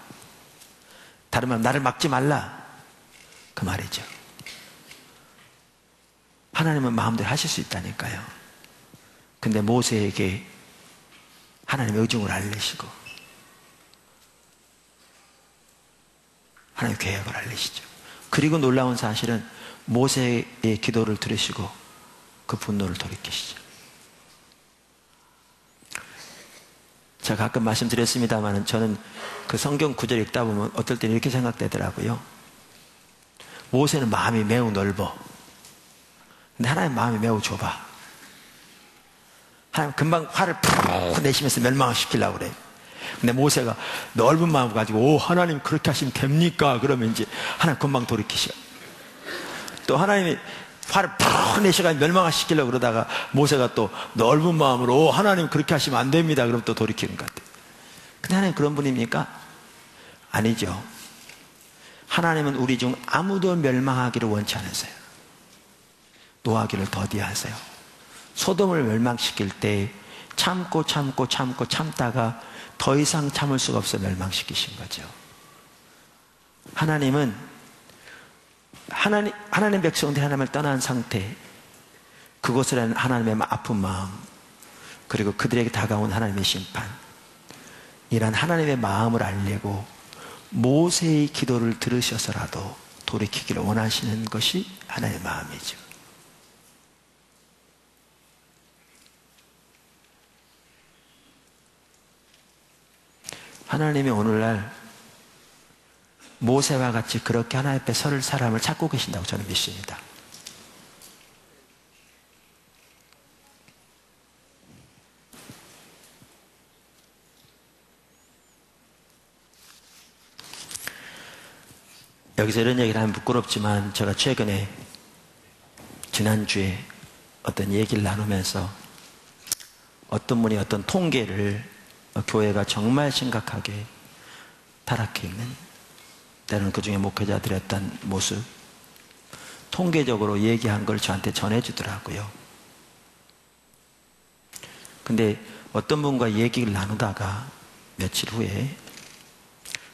다른 말, 나를 막지 말라. 그 말이죠. 하나님은 마음대로 하실 수 있다니까요. 근데 모세에게 하나님의 의중을 알리시고 하나님의 계획을 알리시죠. 그리고 놀라운 사실은 모세의 기도를 들으시고 그 분노를 돌이키시죠. 제가 가끔 말씀드렸습니다만 저는 그 성경 구절 읽다 보면 어떨 때는 이렇게 생각되더라고요. 모세는 마음이 매우 넓어. 근데 하나님 마음이 매우 좁아. 하나님 금방 화를 푹 내시면서 멸망시키려고 그래. 근데 모세가 넓은 마음 가지고 오 하나님 그렇게 하시면 됩니까? 그러면 이제 하나님 금방 돌이키셔. 또 하나님이 화를 푹 내셔가지고 멸망시키려고 그러다가 모세가 또 넓은 마음으로 오 하나님 그렇게 하시면 안 됩니다. 그럼 또 돌이키는 것 같아요. 근데 하나님 그런 분입니까? 아니죠. 하나님은 우리 중 아무도 멸망하기를 원치 않으세요. 노하기를 더디하세요. 소돔을 멸망시킬 때 참다가 더 이상 참을 수가 없어 멸망시키신 거죠. 하나님은 하나님 백성들이 하나님을 떠난 상태, 그것을 하나님의 아픈 마음, 그리고 그들에게 다가온 하나님의 심판, 이란 하나님의 마음을 알리고 모세의 기도를 들으셔서라도 돌이키기를 원하시는 것이 하나님의 마음이죠. 하나님이 오늘날 모세와 같이 그렇게 하나님 앞에 설 사람을 찾고 계신다고 저는 믿습니다. 여기서 이런 얘기를 하면 부끄럽지만 제가 최근에 지난주에 어떤 얘기를 나누면서 어떤 분이 어떤 통계를 교회가 정말 심각하게 타락해 있는, 때로는 그 중에 목회자들의 어떤 모습, 통계적으로 얘기한 걸 저한테 전해주더라고요. 근데 어떤 분과 얘기를 나누다가 며칠 후에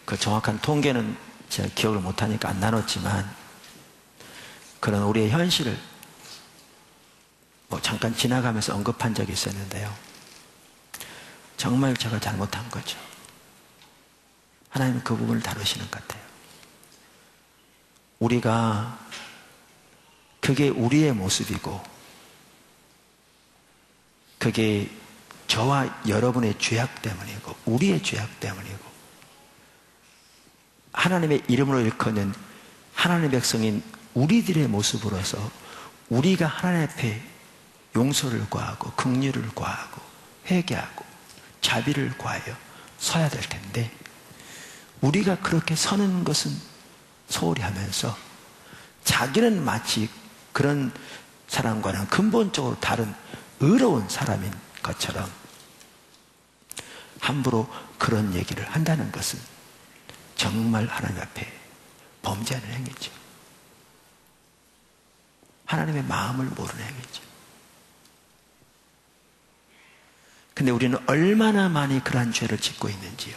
그 정확한 통계는 제가 기억을 못하니까 안 나눴지만 그런 우리의 현실을 잠깐 지나가면서 언급한 적이 있었는데요. 정말 제가 잘못한 거죠. 하나님은 그 부분을 다루시는 것 같아요. 우리가 그게 우리의 모습이고 그게 저와 여러분의 죄악 때문이고 우리의 죄악 때문이고 하나님의 이름으로 일컫는 하나님의 백성인 우리들의 모습으로서 우리가 하나님 앞에 용서를 구하고 긍휼을 구하고 회개하고 자비를 구하여 서야 될 텐데 우리가 그렇게 서는 것은 소홀히 하면서 자기는 마치 그런 사람과는 근본적으로 다른 의로운 사람인 것처럼 함부로 그런 얘기를 한다는 것은 정말 하나님 앞에 범죄하는 행위죠. 하나님의 마음을 모르는 행위죠. 근데 우리는 얼마나 많이 그러한 죄를 짓고 있는지요.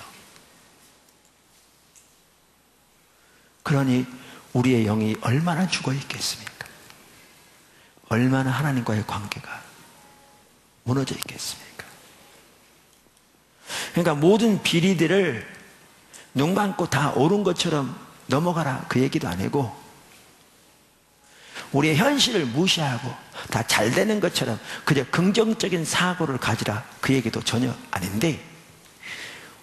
그러니 우리의 영이 얼마나 죽어 있겠습니까? 얼마나 하나님과의 관계가 무너져 있겠습니까? 그러니까 모든 비리들을 눈 감고 다 옳은 것처럼 넘어가라 그 얘기도 아니고 우리의 현실을 무시하고 다 잘 되는 것처럼 그저 긍정적인 사고를 가지라 그 얘기도 전혀 아닌데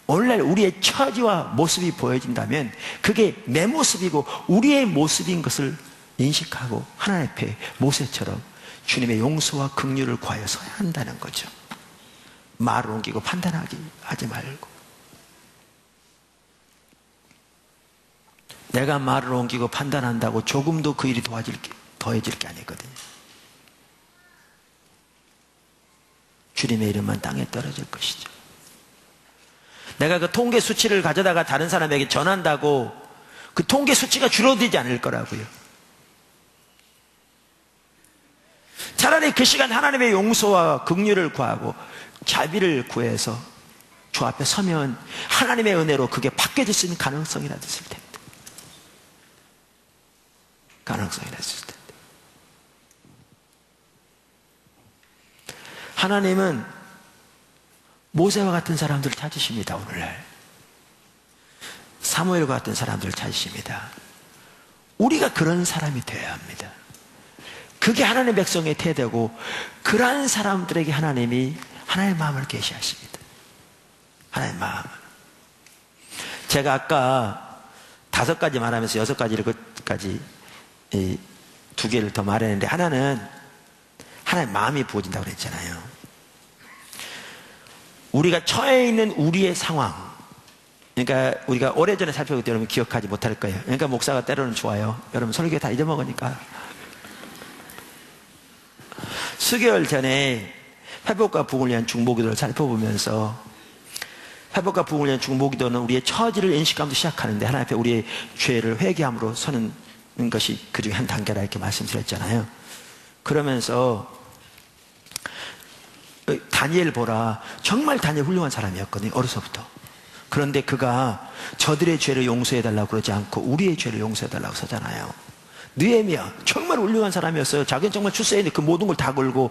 오늘날 우리의 처지와 모습이 보여진다면 그게 내 모습이고 우리의 모습인 것을 인식하고 하나님 앞에 모세처럼 주님의 용서와 긍휼을 구하여 서야 한다는 거죠. 말을 옮기고 하지 말고 내가 말을 옮기고 판단한다고 조금도 그 일이 더해질 게 아니거든요. 주님의 이름만 땅에 떨어질 것이죠. 내가 그 통계 수치를 가져다가 다른 사람에게 전한다고 그 통계 수치가 줄어들지 않을 거라고요. 차라리 그 시간 하나님의 용서와 긍휼을 구하고 자비를 구해서 주 앞에 서면 하나님의 은혜로 그게 바뀌어질 수 있는 가능성이라도 있을 텐데. 가능성이라도 있을 텐데. 하나님은 모세와 같은 사람들을 찾으십니다. 오늘날 사무엘과 같은 사람들을 찾으십니다. 우리가 그런 사람이 되어야 합니다. 그게 하나님의 백성의 태도고 그러한 사람들에게 하나님이 하나님의 마음을 계시하십니다. 하나님의 마음을. 제가 아까 5가지 말하면서 6가지 두 개를 더 말했는데 하나는 하나님의 마음이 부어진다고 그랬잖아요. 우리가 처해 있는 우리의 상황, 그러니까 우리가 오래전에 살펴볼 때 여러분 기억하지 못할 거예요. 그러니까 목사가 때로는 좋아요. 여러분 설교 다 잊어먹으니까. 수개월 전에 회복과 부흥을 위한 중보기도를 살펴보면서 회복과 부흥을 위한 중보기도는 우리의 처지를 인식하면서 시작하는데 하나님 앞에 우리의 죄를 회개함으로 서는 것이 그 중에 한 단계라 이렇게 말씀드렸잖아요. 그러면서 다니엘 보라, 정말 다니엘 훌륭한 사람이었거든요. 어려서부터. 그런데 그가 저들의 죄를 용서해달라고 그러지 않고 우리의 죄를 용서해달라고 서잖아요. 느헤미야 정말 훌륭한 사람이었어요. 자기는 정말 출세에 그 모든 걸 다 걸고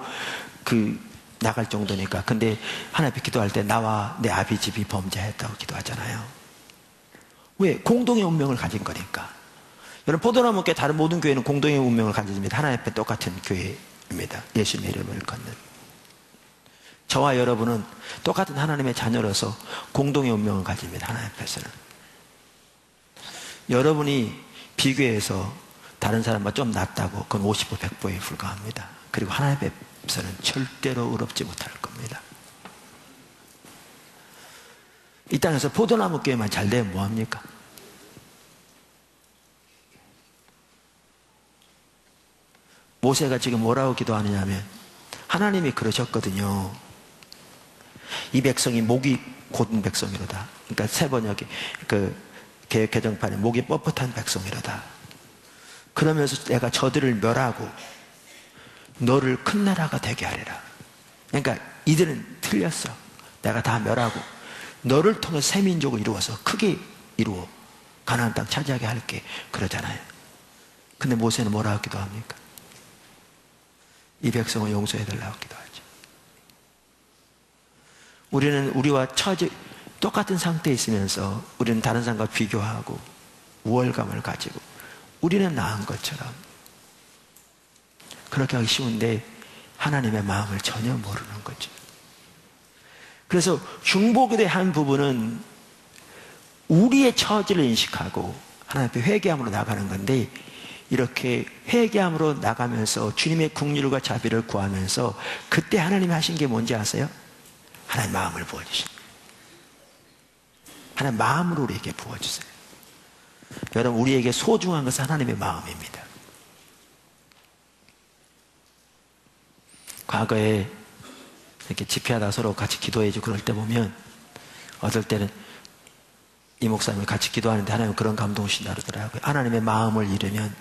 나갈 정도니까. 근데 하나님 앞에 기도할 때 나와 내 아비 집이 범죄했다고 기도하잖아요. 왜? 공동의 운명을 가진 거니까. 여러분 포도나무 교회 다른 모든 교회는 공동의 운명을 가집니다. 하나님 앞에 똑같은 교회입니다. 예수님의 이름을 걷는. 저와 여러분은 똑같은 하나님의 자녀로서 공동의 운명을 가집니다. 하나님 앞에서는. 여러분이 비교해서 다른 사람과 좀 낫다고 그건 50보 100보에 불과합니다. 그리고 하나님 앞에서는 절대로 의롭지 못할 겁니다. 이 땅에서 포도나무 교회만 잘 되면 뭐합니까? 모세가 지금 뭐라고 기도하느냐면 하나님이 그러셨거든요. 이 백성이 목이 곧은 백성이로다. 그러니까 새 번역이 개역 개정판에 목이 뻣뻣한 백성이로다. 그러면서 내가 저들을 멸하고 너를 큰 나라가 되게 하리라. 그러니까 이들은 틀렸어. 내가 다 멸하고 너를 통해 새 민족을 이루어서 크게 이루어 가나안 땅 차지하게 할게. 그러잖아요. 근데 모세는 뭐라고 기도합니까? 이 백성을 용서해달라고 기도하죠. 우리는 우리와 똑같은 상태에 있으면서 우리는 다른 사람과 비교하고 우월감을 가지고 우리는 나은 것처럼 그렇게 하기 쉬운데 하나님의 마음을 전혀 모르는 거죠. 그래서 중보기도의 한 부분은 우리의 처지를 인식하고 하나님 앞에 회개함으로 나가는 건데, 이렇게 회개함으로 나가면서 주님의 긍휼과 자비를 구하면서 그때 하나님이 하신 게 뭔지 아세요? 하나님 마음을 부어주신 거예요. 하나님 마음으로 우리에게 부어주세요. 여러분, 우리에게 소중한 것은 하나님의 마음입니다. 과거에 이렇게 집회하다 서로 같이 기도해주고 그럴 때 보면 어떨 때는 이 목사님을 같이 기도하는데 하나님은 그런 감동을 주신다 그러더라고요. 하나님의 마음을 잃으면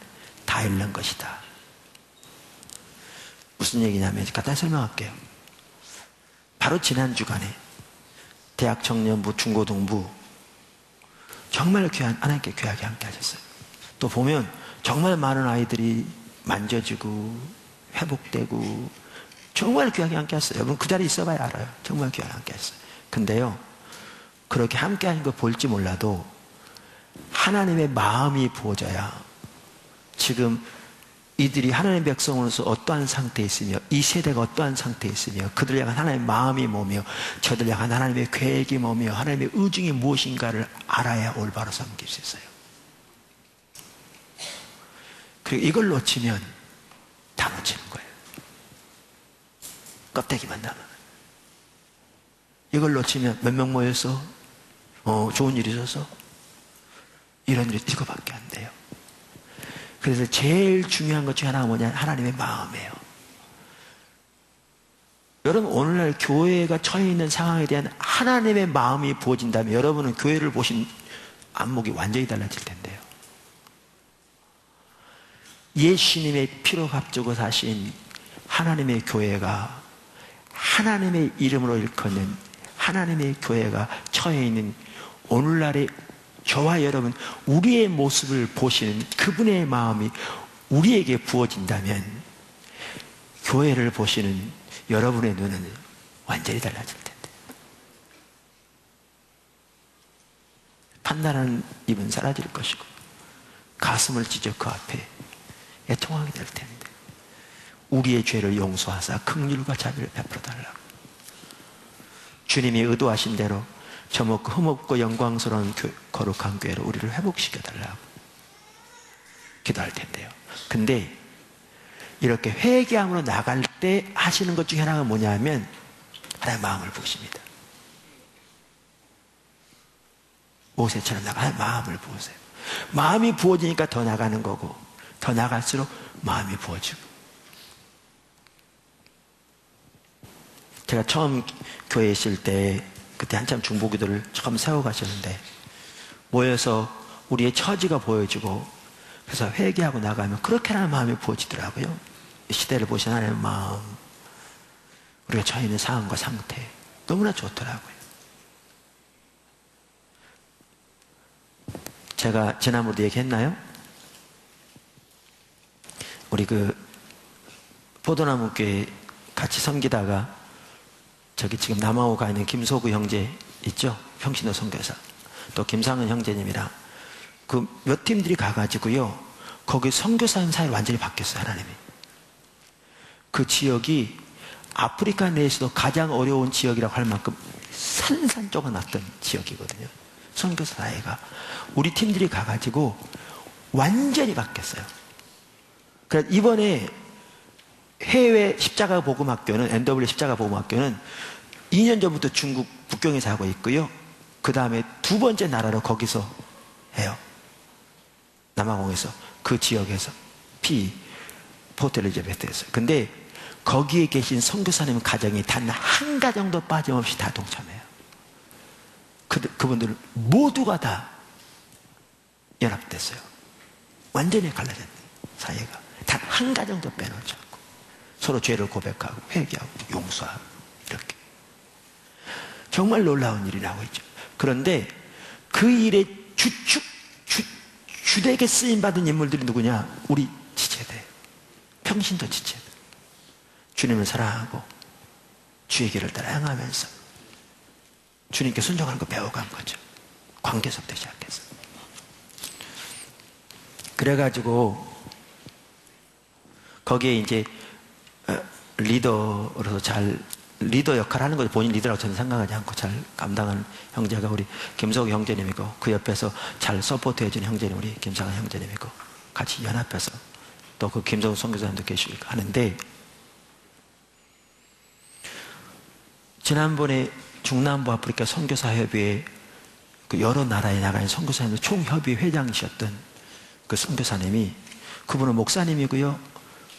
다 잃는 것이다. 무슨 얘기냐면 간단히 설명할게요. 바로 지난 주간에 대학 청년부, 중고등부 정말 하나님께 귀하게 함께 하셨어요. 또 보면 정말 많은 아이들이 만져지고 회복되고 정말 귀하게 함께 했어요. 여러분 그 자리에 있어봐야 알아요. 정말 귀하게 함께 했어요. 근데요, 그렇게 함께 하는 걸 볼지 몰라도 하나님의 마음이 부어져야 지금 이들이 하나님의 백성으로서 어떠한 상태에 있으며 이 세대가 어떠한 상태에 있으며 그들 향한 하나님의 마음이 뭐며 저들 향한 하나님의 계획이 뭐며 하나님의 의중이 무엇인가를 알아야 올바로 섬길 수 있어요. 그리고 이걸 놓치면 다 놓치는 거예요. 껍데기만 남아. 이걸 놓치면 몇 명 모여서 좋은 일이 있어서 이런 일이 이거밖에 안 돼요. 그래서 제일 중요한 것 중에 하나가 뭐냐? 하나님의 마음이에요. 여러분, 오늘날 교회가 처해 있는 상황에 대한 하나님의 마음이 부어진다면 여러분은 교회를 보신 안목이 완전히 달라질 텐데요. 예수님의 피로 값주고 사신 하나님의 교회가, 하나님의 이름으로 일컫는 하나님의 교회가 처해 있는 오늘날의 저와 여러분, 우리의 모습을 보시는 그분의 마음이 우리에게 부어진다면 교회를 보시는 여러분의 눈은 완전히 달라질 텐데, 판단하는 입은 사라질 것이고 가슴을 찢어 그 앞에 애통하게 될 텐데, 우리의 죄를 용서하사 긍휼과 자비를 베풀어 달라고, 주님이 의도하신 대로 저먹고 흠없고 영광스러운 거룩한 교회로 우리를 회복시켜 달라고 기도할 텐데요. 근데 이렇게 회개함으로 나갈 때 하시는 것 중에 하나가 뭐냐면 하나님의 마음을 부으십니다. 모세처럼 나가는 마음을 부으세요. 마음이 부어지니까 더 나가는 거고, 더 나갈수록 마음이 부어지고. 제가 처음 교회에 있을 때 그때 한참 중보기도를 처음 세워가셨는데 모여서 우리의 처지가 보여지고 그래서 회개하고 나가면 그렇게 하나님의 마음이 부어지더라고요. 시대를 보신 하나님의 마음, 우리가 처해 있는 상황과 상태 너무나 좋더라고요. 제가 지난번에도 얘기했나요? 우리 포도나무교회 같이 섬기다가 저기 지금 남아오 가 있는 김소구 형제 있죠? 평신도 선교사. 또 김상은 형제님이랑 그 몇 팀들이 가가지고요, 거기 선교사님 사이로 완전히 바뀌었어요. 하나님이. 그 지역이 아프리카 내에서도 가장 어려운 지역이라고 할 만큼 산산조각 났던 지역이거든요. 선교사 사회가. 우리 팀들이 가가지고 완전히 바뀌었어요. 그래서 이번에 해외 십자가 복음학교는, NW 십자가 복음학교는 2년 전부터 중국 북경에서 하고 있고요. 그 다음에 두 번째 나라로 거기서 해요. 남아공에서, 그 지역에서, 포트 엘리자베트에서. 근데 거기에 계신 선교사님 가정이 단 한 가정도 빠짐없이 다 동참해요. 그분들은 모두가 다 연합됐어요. 완전히 갈라졌네, 사회가. 단 한 가정도 빼놓지 않고 서로 죄를 고백하고 회개하고 용서하고 이렇게. 정말 놀라운 일이 나오고 있죠. 그런데 그 일에 주되게 쓰임받은 인물들이 누구냐? 우리 지체들, 평신도 지체들. 주님을 사랑하고 주의 길을 따라 행하면서 주님께 순종하는 거 배워간 거죠. 관계에서부터 시작해서. 그래가지고 거기에 이제 리더로서 잘 리더 역할을 하는 거죠. 본인 리더라고 저는 생각하지 않고 잘 감당하는 형제가 우리 김석우 형제님이고, 그 옆에서 잘 서포트해주는 형제님 우리 김상한 형제님이고, 같이 연합해서 또 그 김석우 선교사님도 계시고 하는데, 지난번에 중남부 아프리카 선교사협의회 그 여러 나라에 나가는 선교사님들 총협의 회장이셨던 그 선교사님이, 그분은 목사님이고요,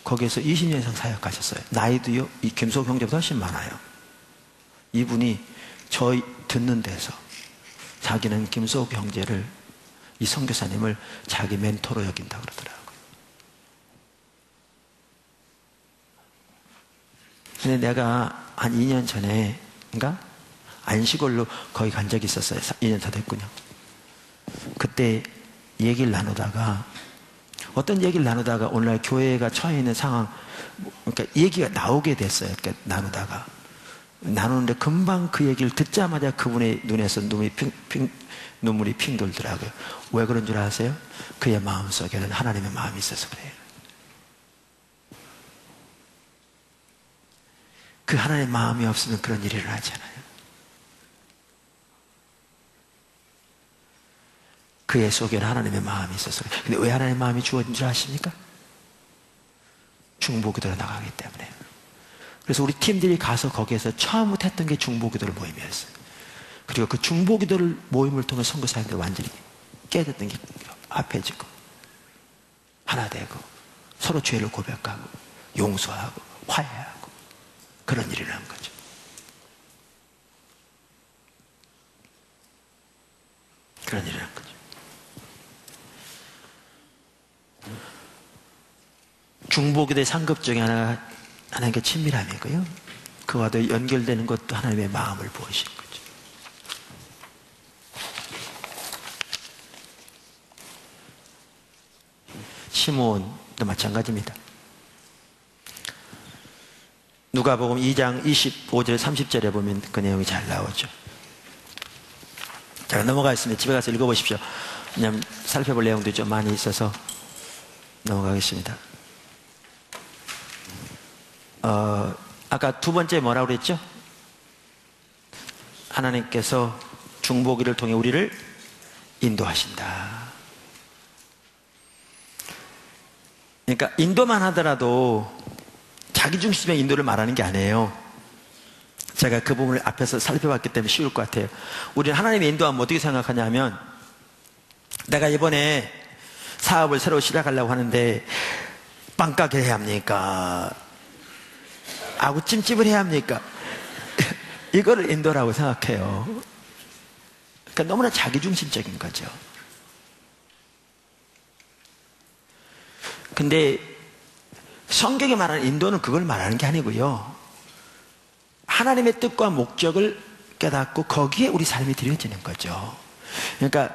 거기에서 20년 이상 사역하셨어요. 나이도요 이 김석우 형제보다 훨씬 많아요. 이분이 저희 듣는 데서 자기는 김석우 형제를, 이 선교사님을 자기 멘토로 여긴다고 그러더라고요. 근데 내가 한 2년 전에인가 안시골로 거기 간 적이 있었어요. 2년 다 됐군요. 그때 얘기를 나누다가, 어떤 얘기를 나누다가 오늘날 교회가 처해 있는 상황, 그러니까 얘기가 나오게 됐어요. 그러니까 나누는데 금방 그 얘기를 듣자마자 그분의 눈에서 눈물이 핑 돌더라고요. 왜 그런 줄 아세요? 그의 마음속에는 하나님의 마음이 있어서 그래요. 그 하나님의 마음이 없으면 그런 일이 일어나잖아요. 그의 속에는 하나님의 마음이 있어서 그래요. 근데 왜 하나님의 마음이 주어진 줄 아십니까? 중보기도로 나가기 때문에. 그래서 우리 팀들이 가서 거기에서 처음부터 했던 게 중보기도를 모임이었어요. 그리고 그 중보기도를 모임을 통해 선교사님들 완전히 깨졌던 게 합해지고 하나 되고 서로 죄를 고백하고 용서하고 화해하고 그런 일이 일어난 거죠. 그런 일이 일어난 거죠. 중보기도의 상급 중에 하나가 하나님께 친밀함이고요, 그와도 연결되는 것도 하나님의 마음을 보이신 거죠. 시므온도 마찬가지입니다. 누가복음 2장 25절 30절에 보면 그 내용이 잘 나오죠. 자, 넘어가겠습니다. 집에 가서 읽어보십시오. 왜냐하면 살펴볼 내용도 좀 많이 있어서 넘어가겠습니다. 아까 두 번째 뭐라고 그랬죠? 하나님께서 중보기를 통해 우리를 인도하신다. 그러니까 인도만 하더라도 자기중심의 인도를 말하는 게 아니에요. 제가 그 부분을 앞에서 살펴봤기 때문에 쉬울 것 같아요. 우리는 하나님의 인도하면 어떻게 생각하냐면, 내가 이번에 사업을 새로 시작하려고 하는데 빵가게를 해야 합니까? 아구찜집을 해야 합니까? 이거를 인도라고 생각해요. 그러니까 너무나 자기중심적인 거죠. 근데 성경에 말하는 인도는 그걸 말하는 게 아니고요, 하나님의 뜻과 목적을 깨닫고 거기에 우리 삶이 드려지는 거죠. 그러니까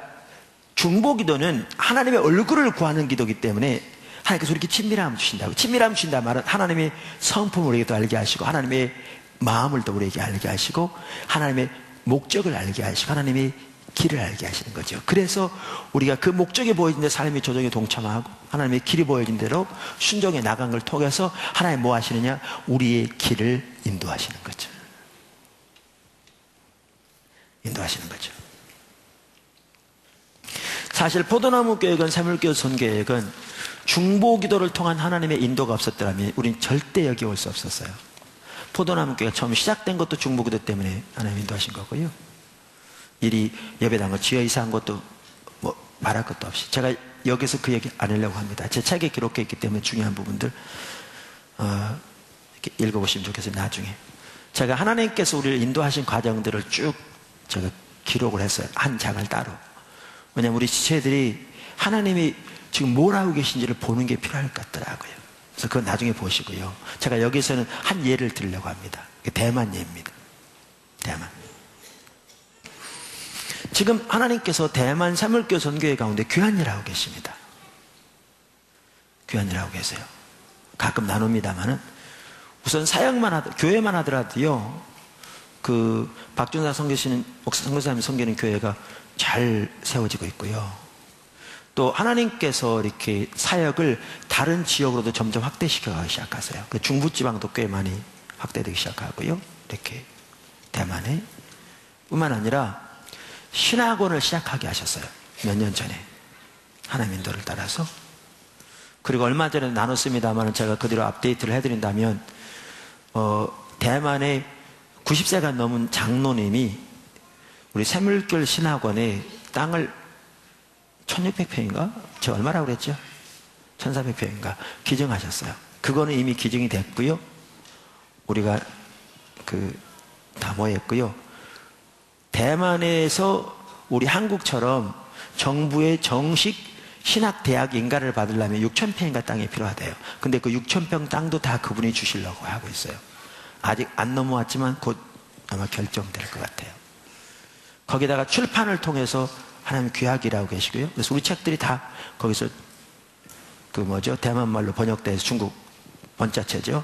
중보기도는 하나님의 얼굴을 구하는 기도이기 때문에 하나님께서 우리에게 친밀함을 주신다고. 친밀함을 주신다는 말은 하나님의 성품을 우리에게 또 알게 하시고, 하나님의 마음을 또 우리에게 알게 하시고, 하나님의 목적을 알게 하시고, 하나님의 길을 알게 하시는 거죠. 그래서 우리가 그 목적이 보여진 데 삶의 조정에 동참하고, 하나님의 길이 보여진 대로 순종해 나간 걸 통해서 하나님 뭐 하시느냐? 우리의 길을 인도하시는 거죠. 인도하시는 거죠. 사실 포도나무 교육은, 사물교육 선교육은 중보기도를 통한 하나님의 인도가 없었더라면 우리는 절대 여기 올 수 없었어요. 포도나무 교회가 처음 시작된 것도 중보기도 때문에 하나님 인도하신 거고요, 일이 예배당을 지어 이사한 것도 뭐 말할 것도 없이, 제가 여기서 그 얘기 안 하려고 합니다. 제 책에 기록해 있기 때문에 중요한 부분들 이렇게 읽어보시면 좋겠어요. 나중에 제가 하나님께서 우리를 인도하신 과정들을 쭉 제가 기록을 했어요. 한 장을 따로. 왜냐하면 우리 지체들이 하나님이 지금 뭘 하고 계신지를 보는 게 필요할 것 같더라고요. 그래서 그건 나중에 보시고요. 제가 여기서는 한 예를 들려고 합니다. 대만 예입니다. 대만. 지금 하나님께서 대만 사물교 선교회 가운데 귀한 일 하고 계십니다. 귀한 일 하고 계세요. 가끔 나눕니다만은 우선 사역만 교회만 하더라도요, 박준사 선교사님이 섬기는 교회가 잘 세워지고 있고요. 또 하나님께서 이렇게 사역을 다른 지역으로도 점점 확대시켜가기 시작하세요. 중부지방도 꽤 많이 확대되기 시작하고요. 이렇게 대만에 뿐만 아니라 신학원을 시작하게 하셨어요. 몇 년 전에 하나님 인도를 따라서. 그리고 얼마 전에 나눴습니다만 제가 그대로 업데이트를 해드린다면 대만의 90세가 넘은 장로님이 우리 샘물결 신학원에 땅을 1600평인가? 제가 얼마라고 그랬죠? 1400평인가? 기증하셨어요. 그거는 이미 기증이 됐고요. 우리가 다 모였고요. 대만에서 우리 한국처럼 정부의 정식 신학대학 인가를 받으려면 6,000평인가 땅이 필요하대요. 근데 그 6,000평 땅도 다 그분이 주시려고 하고 있어요. 아직 안 넘어왔지만 곧 아마 결정될 것 같아요. 거기다가 출판을 통해서 하나님 귀하기라고 계시고요. 그래서 우리 책들이 다 거기서 대만 말로 번역돼서 중국 번자체죠.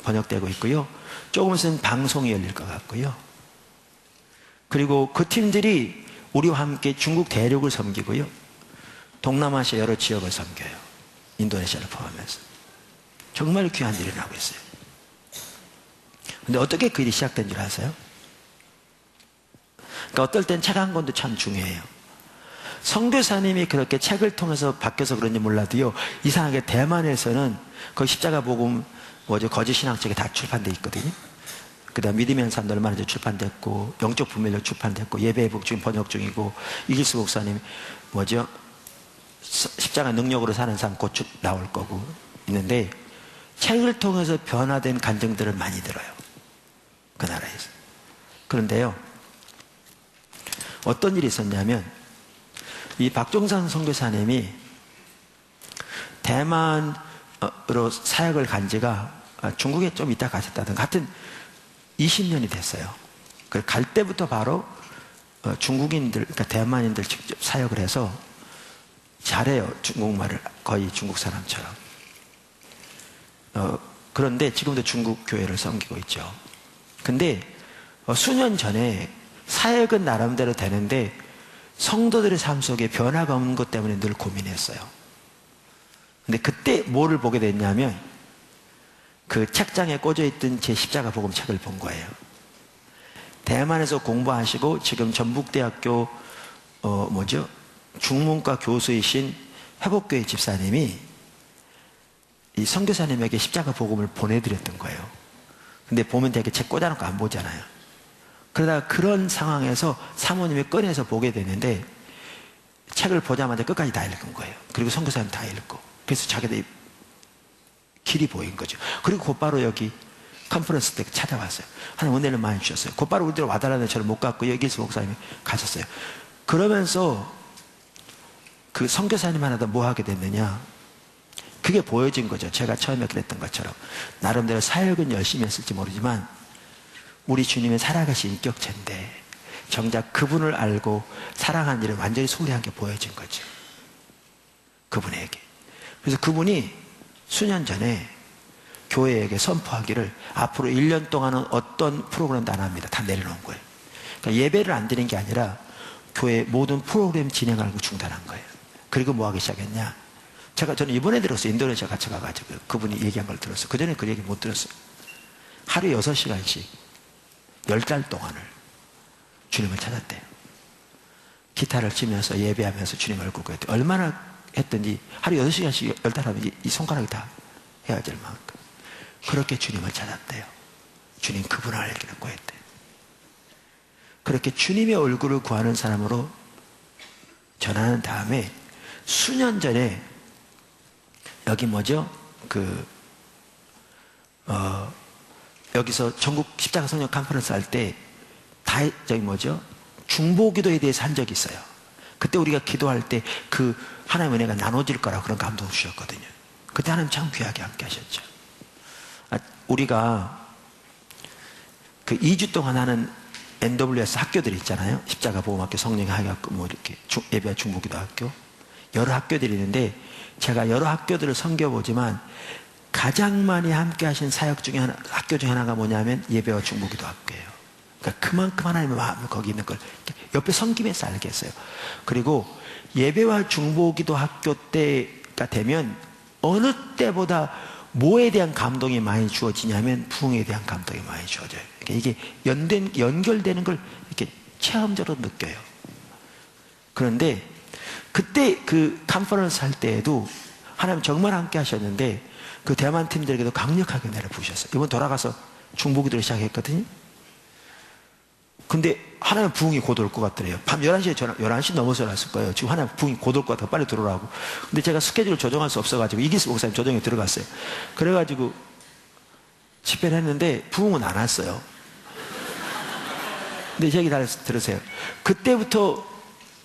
번역되고 있고요. 조금 있으면 방송이 열릴 것 같고요. 그리고 그 팀들이 우리와 함께 중국 대륙을 섬기고요. 동남아시아 여러 지역을 섬겨요. 인도네시아를 포함해서. 정말 귀한 일이 나고 있어요. 근데 어떻게 그 일이 시작된 줄 아세요? 그러니까 어떨 땐 책 한 권도 참 중요해요. 선교사님이 그렇게 책을 통해서 바뀌어서 그런지 몰라도요, 이상하게 대만에서는 그 십자가 복음 거짓 신학책이 다 출판돼 있거든요. 그 다음 믿음의 사람들 얼마나 이제 출판됐고, 영적 분별력 출판됐고, 예배의 복 지금 번역 중이고, 이길수 목사님 십자가 능력으로 사는 사람 곧 나올 거고 있는데, 책을 통해서 변화된 간증들을 많이 들어요. 그 나라에서. 그런데요, 어떤 일이 있었냐면, 이 박종산 선교사님이 대만으로 사역을 간 지가 중국에 좀 있다 가셨다든가 하여튼 20년이 됐어요. 갈 때부터 바로 중국인들, 그러니까 대만인들 직접 사역을 해서 잘해요. 중국말을 거의 중국 사람처럼. 그런데 지금도 중국 교회를 섬기고 있죠. 근데 수년 전에 사역은 나름대로 되는데 성도들의 삶 속에 변화가 없는 것 때문에 늘 고민했어요. 근데 그때 뭐를 보게 됐냐면 그 책장에 꽂혀 있던 제 십자가 복음 책을 본 거예요. 대만에서 공부하시고 지금 전북대학교 중문과 교수이신 회복교회 집사님이 이 선교사님에게 십자가 복음을 보내드렸던 거예요. 근데 보면 되게 책 꽂아놓고 안 보잖아요. 그러다가 그런 상황에서 사모님이 꺼내서 보게 되는데 책을 보자마자 끝까지 다 읽은 거예요. 그리고 선교사님 다 읽고. 그래서 자기들이 길이 보인 거죠. 그리고 곧바로 여기 컨퍼런스 때 찾아왔어요. 하나님 은혜를 많이 주셨어요. 곧바로 우리들 와달라는 저를 못 갔고 여기서 목사님이 가셨어요. 그러면서 그 선교사님 하나도 뭐 하게 됐느냐, 그게 보여진 거죠. 제가 처음에 그랬던 것처럼 나름대로 사역은 열심히 했을지 모르지만 우리 주님의 살아가신 인격체인데 정작 그분을 알고 사랑한 일을 완전히 소홀한 게 보여진 거죠. 그분에게. 그래서 그분이 수년 전에 교회에게 선포하기를 앞으로 1년 동안은 어떤 프로그램도 안 합니다. 다 내려놓은 거예요. 그러니까 예배를 안 드리는 게 아니라 교회 모든 프로그램 진행하는 거 중단한 거예요. 그리고 뭐 하기 시작했냐, 저는 이번에 들었어요. 인도네시아 같이 가가지고 그분이 얘기한 걸 들었어요. 그전에 그 얘기 못 들었어요. 하루에 6시간씩 10달 동안을 주님을 찾았대요. 기타를 치면서 예배하면서 주님 얼굴 보였대요. 얼마나 했든지 하루에 6시간씩 10달 하면 이 손가락이 다 헤어질 만큼 그렇게 주님을 찾았대요. 주님 그분을 알기를 구했대요. 그렇게 주님의 얼굴을 구하는 사람으로 전하는 다음에 수년 전에 여기 여기서 전국 십자가 성령 컨퍼런스 할 때 중보기도에 대해서 한 적이 있어요. 그때 우리가 기도할 때 그 하나님의 은혜가 나눠질 거라고 그런 감동 주셨거든요. 그때 하나님 참 귀하게 함께 하셨죠. 우리가 그 2주 동안 하는 NWS 학교들이 있잖아요. 십자가 보험학교, 성령학교, 이렇게 예배 중보기도 학교, 여러 학교들이 있는데 제가 여러 학교들을 섬겨보지만 가장 많이 함께 하신 사역 중에 하나, 학교 중에 하나가 뭐냐면 예배와 중보기도 학교예요. 그러니까 그만큼 하나님의 마음이 거기 있는 걸 옆에 섬기면서 알겠어요. 그리고 예배와 중보기도 학교 때가 되면 어느 때보다 뭐에 대한 감동이 많이 주어지냐면 부흥에 대한 감동이 많이 주어져요. 그러니까 이게 연결되는 걸 이렇게 체험적으로 느껴요. 그런데 그때 그 컨퍼런스 할 때에도 하나님 정말 함께 하셨는데 그 대만 팀들에게도 강력하게 내려부으셨어요. 이번 돌아가서 중보기도를 시작했거든요. 근데 하나님 부흥이 곧 올 것 같더래요. 밤 11시에 11시 넘어서 왔을 거예요. 지금 하나님 부흥이 곧 올 것 같아요. 빨리 들어오라고. 근데 제가 스케줄을 조정할 수 없어가지고 이기스 목사님 조정에 들어갔어요. 그래가지고 집회를 했는데 부흥은 안 왔어요. 근데 제 얘기 다 들으세요. 그때부터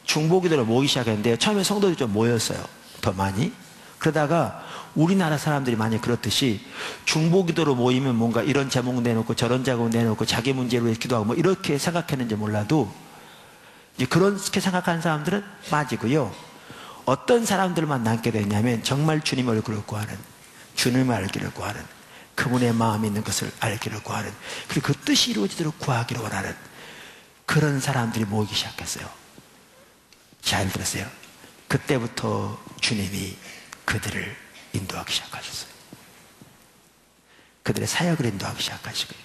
중보기도를 모이기 시작했는데 처음에 성도들이 좀 모였어요. 더 많이. 그러다가 우리나라 사람들이 많이 그렇듯이 중보기도로 모이면 뭔가 이런 제목 내놓고 저런 제목 내놓고 자기 문제로 기도하고 뭐 이렇게 생각했는지 몰라도 이제 그렇게 생각하는 사람들은 빠지고요. 어떤 사람들만 남게 되냐면 정말 주님 얼굴을 구하는, 주님을 알기를 구하는, 그분의 마음이 있는 것을 알기를 구하는, 그리고 그 뜻이 이루어지도록 구하기를 원하는 그런 사람들이 모이기 시작했어요. 잘 들으세요. 그때부터 주님이 그들을 인도하기 시작하셨어요. 그들의 사역을 인도하기 시작하시고요.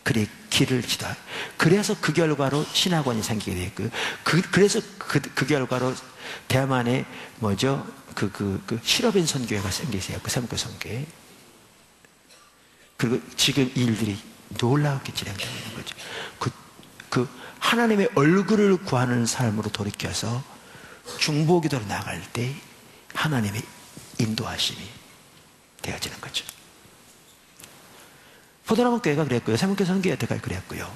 그의 길을 지도하고, 그래서 그 결과로 신학원이 생기게 됐고요. 그래서 그 결과로 대만에 뭐죠? 실업인 선교회가 생기세요. 그 세목교 선교회. 그리고 지금 이 일들이 놀랍게 진행되고 있는 거죠. 하나님의 얼굴을 구하는 삶으로 돌이켜서 중보기도로 나갈 때 하나님의 인도하심이 되어지는 거죠. 포도나무 교회가 그랬고요. 세목교 선교회 때까지 그랬고요.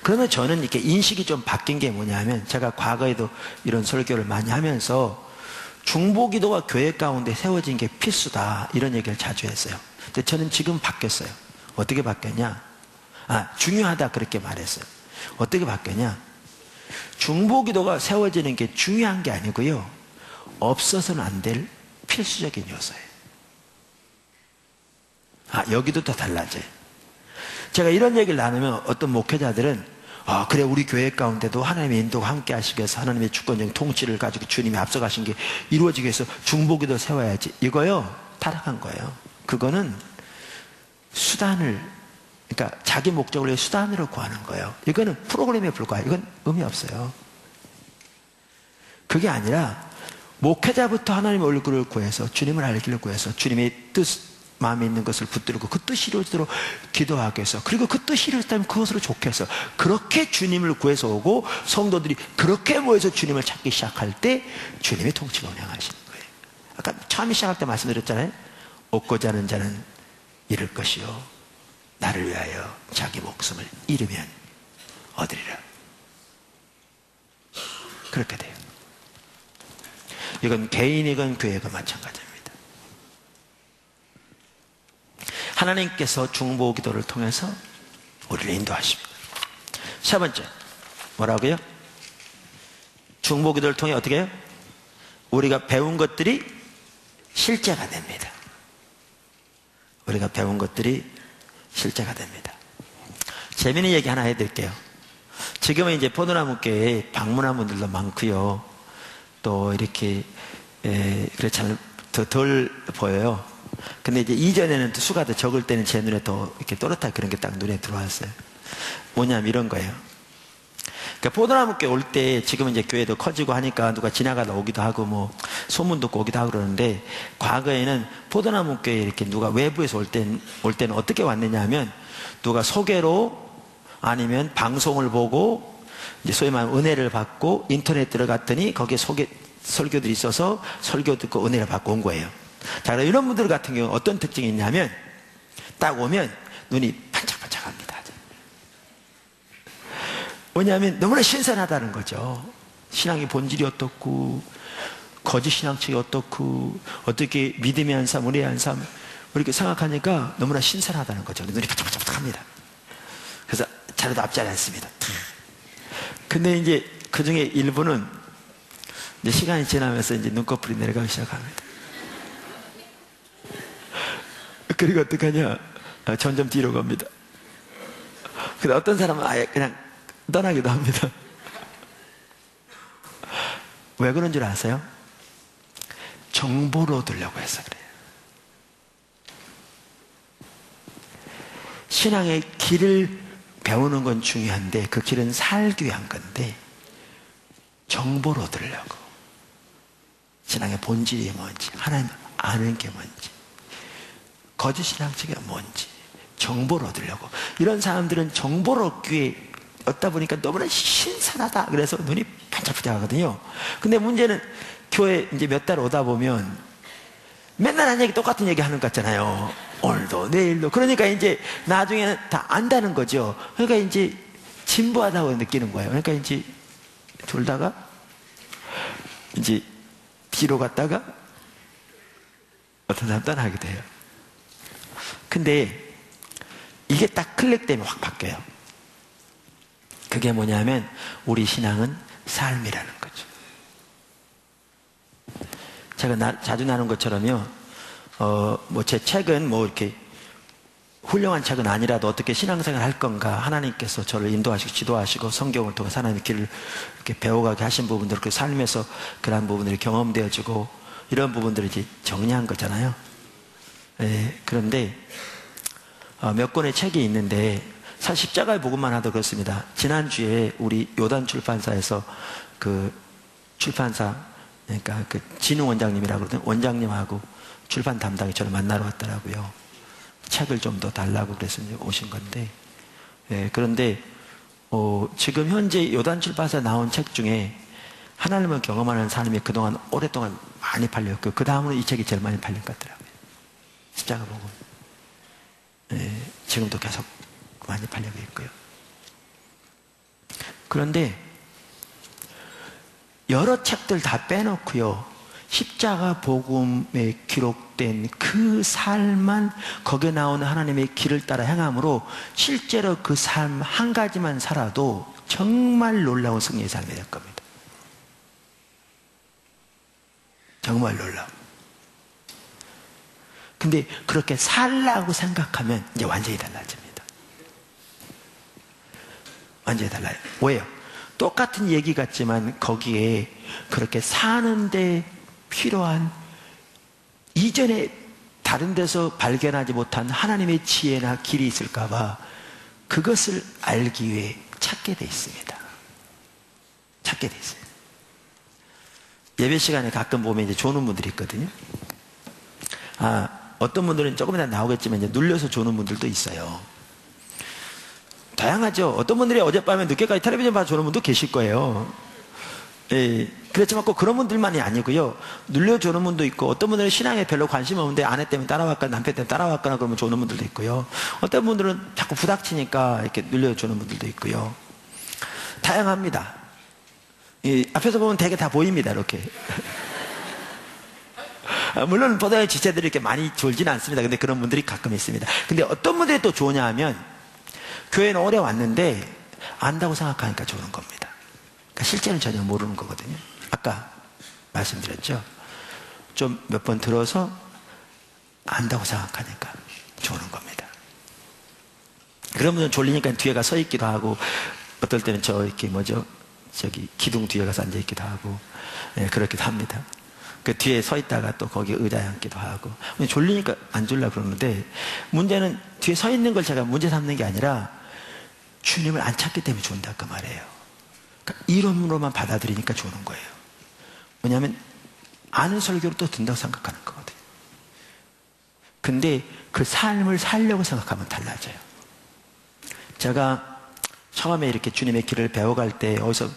그러면 저는 이렇게 인식이 좀 바뀐 게 뭐냐면, 제가 과거에도 이런 설교를 많이 하면서 중보기도가 교회 가운데 세워진 게 필수다 이런 얘기를 자주 했어요. 근데 저는 지금 바뀌었어요. 어떻게 바뀌었냐? 중요하다 그렇게 말했어요. 어떻게 바뀌었냐? 중보기도가 세워지는 게 중요한 게 아니고요, 없어서는 안 될 필수적인 요소예요. 여기도 더 달라져요. 제가 이런 얘기를 나누면 어떤 목회자들은 그래, 우리 교회 가운데도 하나님의 인도가 함께 하시기 위해서 하나님의 주권적인 통치를 가지고 주님이 앞서가신 게 이루어지기 위해서 중보기도 세워야지. 이거요, 타락한 거예요. 그거는 수단을, 그러니까 자기 목적을 위해 수단으로 구하는 거예요. 이거는 프로그램에 불과해요. 이건 의미 없어요. 그게 아니라 목회자부터 하나님의 얼굴을 구해서 주님을 알기를 구해서 주님의 뜻, 마음에 있는 것을 붙들고 그 뜻이 이루어지도록 기도하기 위해서, 그리고 그 뜻이 이루어졌다면 그것으로 좋게 해서 그렇게 주님을 구해서 오고 성도들이 그렇게 모여서 주님을 찾기 시작할 때 주님의 통치가 운행하시는 거예요. 아까 처음에 시작할 때 말씀드렸잖아요. 얻고자 하는 자는 잃을 것이요 나를 위하여 자기 목숨을 잃으면 얻으리라. 그렇게 돼요. 이건 개인이건 교회가 마찬가지입니다. 하나님께서 중보기도를 통해서 우리를 인도하십니다. 세 번째, 뭐라고요? 중보기도를 통해 어떻게 해요? 우리가 배운 것들이 실제가 됩니다. 우리가 배운 것들이 실제가 됩니다. 재미있는 얘기 하나 해드릴게요. 지금은 이제 포도나무교회에 방문한 분들도 많고요. 또 이렇게 그렇지 덜 보여요. 근데 이제 이전에는 또 수가 더 적을 때는 제 눈에 더 이렇게 또렷하게 그런 게 딱 눈에 들어왔어요. 뭐냐면 이런 거예요. 그러니까 포도나무교회 올 때, 지금은 이제 교회도 커지고 하니까 누가 지나가다 오기도 하고 뭐 소문 듣고 오기도 하고 그러는데, 과거에는 포도나무교회 이렇게 누가 외부에서 올 때는 어떻게 왔느냐 하면, 누가 소개로 아니면 방송을 보고 이제 소위 말하면 은혜를 받고 인터넷 들어갔더니 거기에 설교들이 있어서 설교 듣고 은혜를 받고 온 거예요. 자, 그럼 이런 분들 같은 경우는 어떤 특징이 있냐면, 딱 오면 눈이 반짝반짝합니다. 뭐냐면 너무나 신선하다는 거죠. 신앙의 본질이 어떻고, 거짓 신앙책이 어떻고, 어떻게 믿음의 한 삶, 은혜의 한 삶, 이렇게 생각하니까 너무나 신선하다는 거죠. 눈이 반짝반짝합니다. 그래서 자료도 앞자리 앉습니다. 근데 이제 그 중에 일부는 이제 시간이 지나면서 이제 눈꺼풀이 내려가기 시작합니다. 그리고 어떡하냐? 점점 뒤로 갑니다. 근데 어떤 사람은 아예 그냥 떠나기도 합니다. 왜 그런 줄 아세요? 정보를 얻으려고 해서 그래요. 신앙의 길을 배우는 건 중요한데 그 길은 살기 위한 건데 정보를 얻으려고. 신앙의 본질이 뭔지, 하나님 아는 게 뭔지, 거짓신앙적이 뭔지 정보를 얻으려고. 이런 사람들은 정보를 얻다 보니까 너무나 신선하다 그래서 눈이 반짝반짝하거든요. 근데 문제는 교회 이제 몇 달 오다 보면 맨날 한 얘기, 똑같은 얘기 하는 것 같잖아요. 오늘도 내일도. 그러니까 이제 나중에는 다 안다는 거죠. 그러니까 이제 진부하다고 느끼는 거예요. 그러니까 이제 돌다가 이제 뒤로 갔다가 어떤 사람 떠나게 돼요. 근데 이게 딱 클릭되면 확 바뀌어요. 그게 뭐냐면 우리 신앙은 삶이라는 거죠. 제가 자주 나눈 것처럼요, 뭐 제 책은 뭐 이렇게 훌륭한 책은 아니라도 어떻게 신앙생활 할 건가, 하나님께서 저를 인도하시고 지도하시고 성경을 통해 하나님의 길을 이렇게 배워가게 하신 부분들, 그 삶에서 그러한 부분들이 경험되어지고 이런 부분들을 이제 정리한 거잖아요. 그런데 몇 권의 책이 있는데 사실 십자가의 복음만 하도 그렇습니다. 지난주에 우리 요단 출판사에서 그 출판사, 그러니까 그 진우 원장님이라고 그러던 원장님하고 출판 담당이 저를 만나러 왔더라고요. 책을 좀 더 달라고 그래서 오신 건데, 그런데 지금 현재 요단 출판사에 나온 책 중에 하나님을 경험하는 삶이 그동안 오랫동안 많이 팔렸고 그 다음으로 이 책이 제일 많이 팔린 것 같더라고요. 십자가 복음. 지금도 계속 많이 팔리고 있고요. 그런데 여러 책들 다 빼놓고요, 십자가 복음에 기록된 그 삶만, 거기에 나오는 하나님의 길을 따라 행함으로 실제로 그 삶 한 가지만 살아도 정말 놀라운 승리의 삶이 될 겁니다. 정말 놀라워. 근데 그렇게 살라고 생각하면 이제 완전히 달라집니다. 완전히 달라요. 왜요? 똑같은 얘기 같지만 거기에 그렇게 사는데 필요한 이전에 다른 데서 발견하지 못한 하나님의 지혜나 길이 있을까봐 그것을 알기 위해 찾게 돼 있습니다. 찾게 돼 있어요. 예배 시간에 가끔 보면 이제 조는 분들이 있거든요. 어떤 분들은 조금 이따 나오겠지만 이제 눌려서 조는 분들도 있어요. 다양하죠. 어떤 분들이 어젯밤에 늦게까지 텔레비전 봐서 조는 분도 계실 거예요. 그렇지만 꼭 그런 분들만이 아니고요. 눌려주는 분도 있고, 어떤 분들은 신앙에 별로 관심 없는데 아내 때문에 따라왔거나 남편 때문에 따라왔거나 그러면 조는 분들도 있고요. 어떤 분들은 자꾸 부닥치니까 이렇게 눌려주는 분들도 있고요. 다양합니다. 앞에서 보면 되게 다 보입니다. 이렇게. 물론 보다의 지체들이 이렇게 많이 졸지는 않습니다. 근데 그런 분들이 가끔 있습니다. 근데 어떤 분들이 또 좋으냐 하면 교회는 오래 왔는데 안다고 생각하니까 좋은 겁니다. 그러니까 실제는 전혀 모르는 거거든요. 아까 말씀드렸죠. 좀 몇 번 들어서 안다고 생각하니까 좋은 겁니다. 그런 분은 졸리니까 뒤에 가 서 있기도 하고, 어떨 때는 저기 기둥 뒤에 가서 앉아 있기도 하고, 그렇기도 합니다. 그 뒤에 서 있다가 또 거기 의자에 앉기도 하고. 졸리니까 안 졸라 그러는데, 문제는 뒤에 서 있는 걸 제가 문제 삼는 게 아니라 주님을 안 찾기 때문에 좋은다 그 말이에요. 그러니까 이론으로만 받아들이니까 좋은 거예요. 왜냐하면 아는 설교를 또 듣는다고 생각하는 거거든요. 근데 그 삶을 살려고 생각하면 달라져요. 제가 처음에 이렇게 주님의 길을 배워갈 때 어디서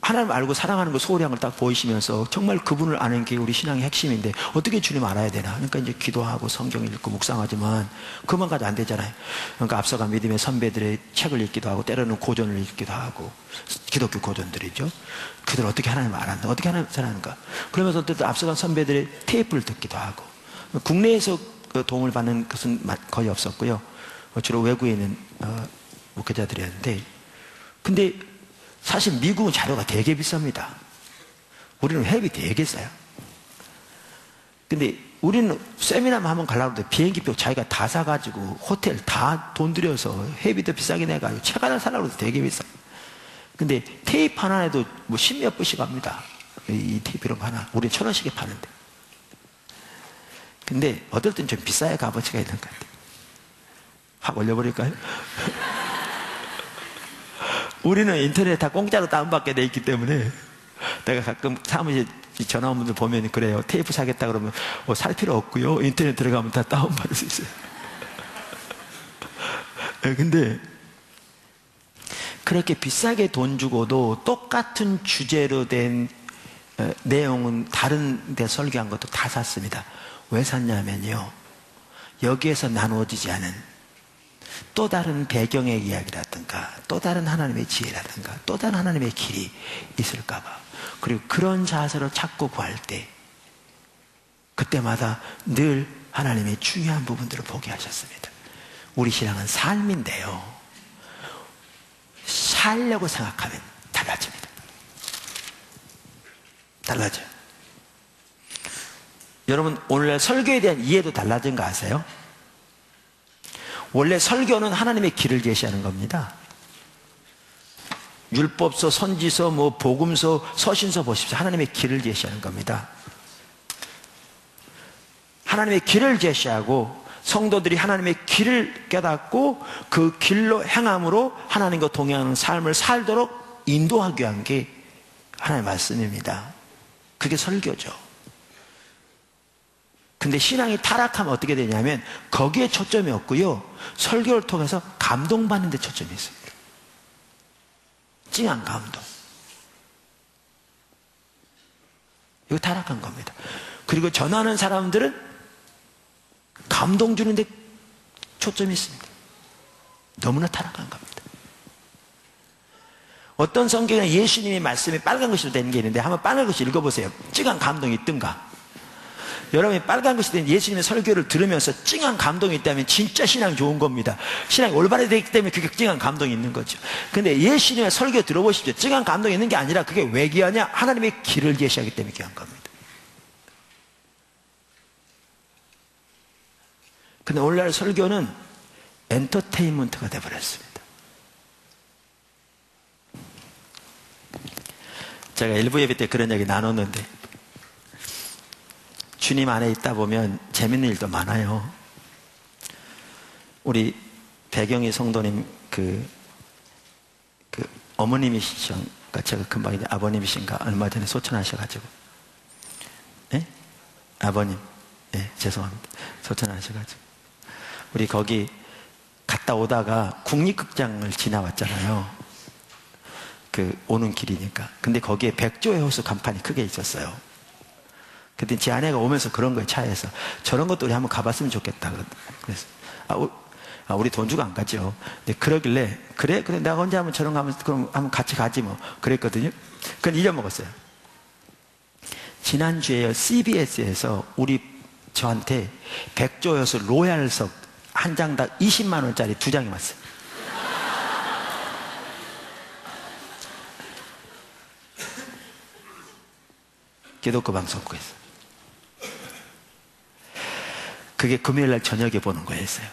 하나님 알고 사랑하는 거 소홀히 한 걸 딱 보이시면서 정말 그분을 아는 게 우리 신앙의 핵심인데 어떻게 주님 알아야 되나? 그러니까 이제 기도하고 성경 읽고 묵상하지만 그만 가도 안 되잖아요. 그러니까 앞서간 믿음의 선배들의 책을 읽기도 하고 때로는 고전을 읽기도 하고, 기독교 고전들이죠. 그들 어떻게 하나님을 알았나? 어떻게 하나님을 사랑하는가? 그러면서 또 앞서간 선배들의 테이프를 듣기도 하고. 국내에서 그 도움을 받는 것은 거의 없었고요. 주로 외국에 있는 목회자들이었는데, 근데 사실 미국은 자료가 되게 비쌉니다. 우리는 회비 되게 싸요. 근데 우리는 세미나만 한번 가려고 하는데 비행기표 자기가 다 사가지고 호텔 다 돈 들여서 회비도 비싸게 내가지고 책 하나 사려고 해서 되게 비싸. 근데 테이프 하나에도 뭐 십몇 불씩 합니다. 이 테이프 이런 거 하나. 우리는 1,000원씩에 파는데. 근데 어떨 땐 좀 비싸야 값어치가 있는 것 같아요. 확 올려버릴까요? 우리는 인터넷 다 공짜로 다운받게 돼 있기 때문에 내가 가끔 사무실 전화 온 분들 보면 그래요. 테이프 사겠다 그러면 살 필요 없고요. 인터넷 들어가면 다 다운받을 수 있어요. 근데 그렇게 비싸게 돈 주고도 똑같은 주제로 된 내용은 다른 데 설교한 것도 다 샀습니다. 왜 샀냐면요, 여기에서 나누어지지 않은 또 다른 배경의 이야기라든가 또 다른 하나님의 지혜라든가 또 다른 하나님의 길이 있을까 봐. 그리고 그런 자세로 찾고 구할 때 그때마다 늘 하나님의 중요한 부분들을 보게 하셨습니다. 우리 신앙은 삶인데요, 살려고 생각하면 달라집니다. 달라져요. 여러분, 오늘날 설교에 대한 이해도 달라진 거 아세요? 원래 설교는 하나님의 길을 제시하는 겁니다. 율법서, 선지서, 복음서, 서신서 보십시오. 하나님의 길을 제시하는 겁니다. 하나님의 길을 제시하고 성도들이 하나님의 길을 깨닫고 그 길로 행함으로 하나님과 동행하는 삶을 살도록 인도하기 위한 게 하나님의 말씀입니다. 그게 설교죠. 근데 신앙이 타락하면 어떻게 되냐면 거기에 초점이 없고요, 설교를 통해서 감동받는 데 초점이 있습니다. 찡한 감동. 이거 타락한 겁니다. 그리고 전하는 사람들은 감동 주는데 초점이 있습니다. 너무나 타락한 겁니다. 어떤 성경에 예수님의 말씀이 빨간 글씨로 된 게 있는데 한번 빨간 글씨 읽어보세요. 찡한 감동이 있든가. 여러분이 빨간 글씨 된 예수님의 설교를 들으면서 찡한 감동이 있다면 진짜 신앙이 좋은 겁니다. 신앙이 올바르게 되기 때문에 그게 찡한 감동이 있는 거죠. 근데 예수님의 설교 들어보십시오. 찡한 감동이 있는 게 아니라 그게 왜 귀하냐? 하나님의 길을 제시하기 때문에 귀한 겁니다. 근데 오늘날 설교는 엔터테인먼트가 되어버렸습니다. 제가 일부 예배 때 그런 얘기 나눴는데, 주님 안에 있다 보면 재밌는 일도 많아요. 우리 배경희 성도님 어머님이신가, 제가 금방 이제 아버님이신가, 얼마 전에 소천하셔가지고, 네? 아버님, 네, 죄송합니다. 소천하셔가지고, 우리 거기 갔다 오다가 국립극장을 지나왔잖아요. 오는 길이니까. 근데 거기에 백조의 호수 간판이 크게 있었어요. 그때 제 아내가 오면서 그런 거예요, 차에서. 저런 것도 우리 한번 가봤으면 좋겠다. 그래서, 우리 돈 주고 안 가죠. 근데 그러길래, 그래, 내가 언제 한번 저런 거 하면, 그럼 한번 같이 가지 뭐. 그랬거든요. 그건 잊어먹었어요. 지난주에 CBS에서 저한테 백조여수 로얄석 한 장당 20만원짜리 2장이 왔어요. 기독교 방송국에서. 그게 금요일날 저녁에 보는 거였어요.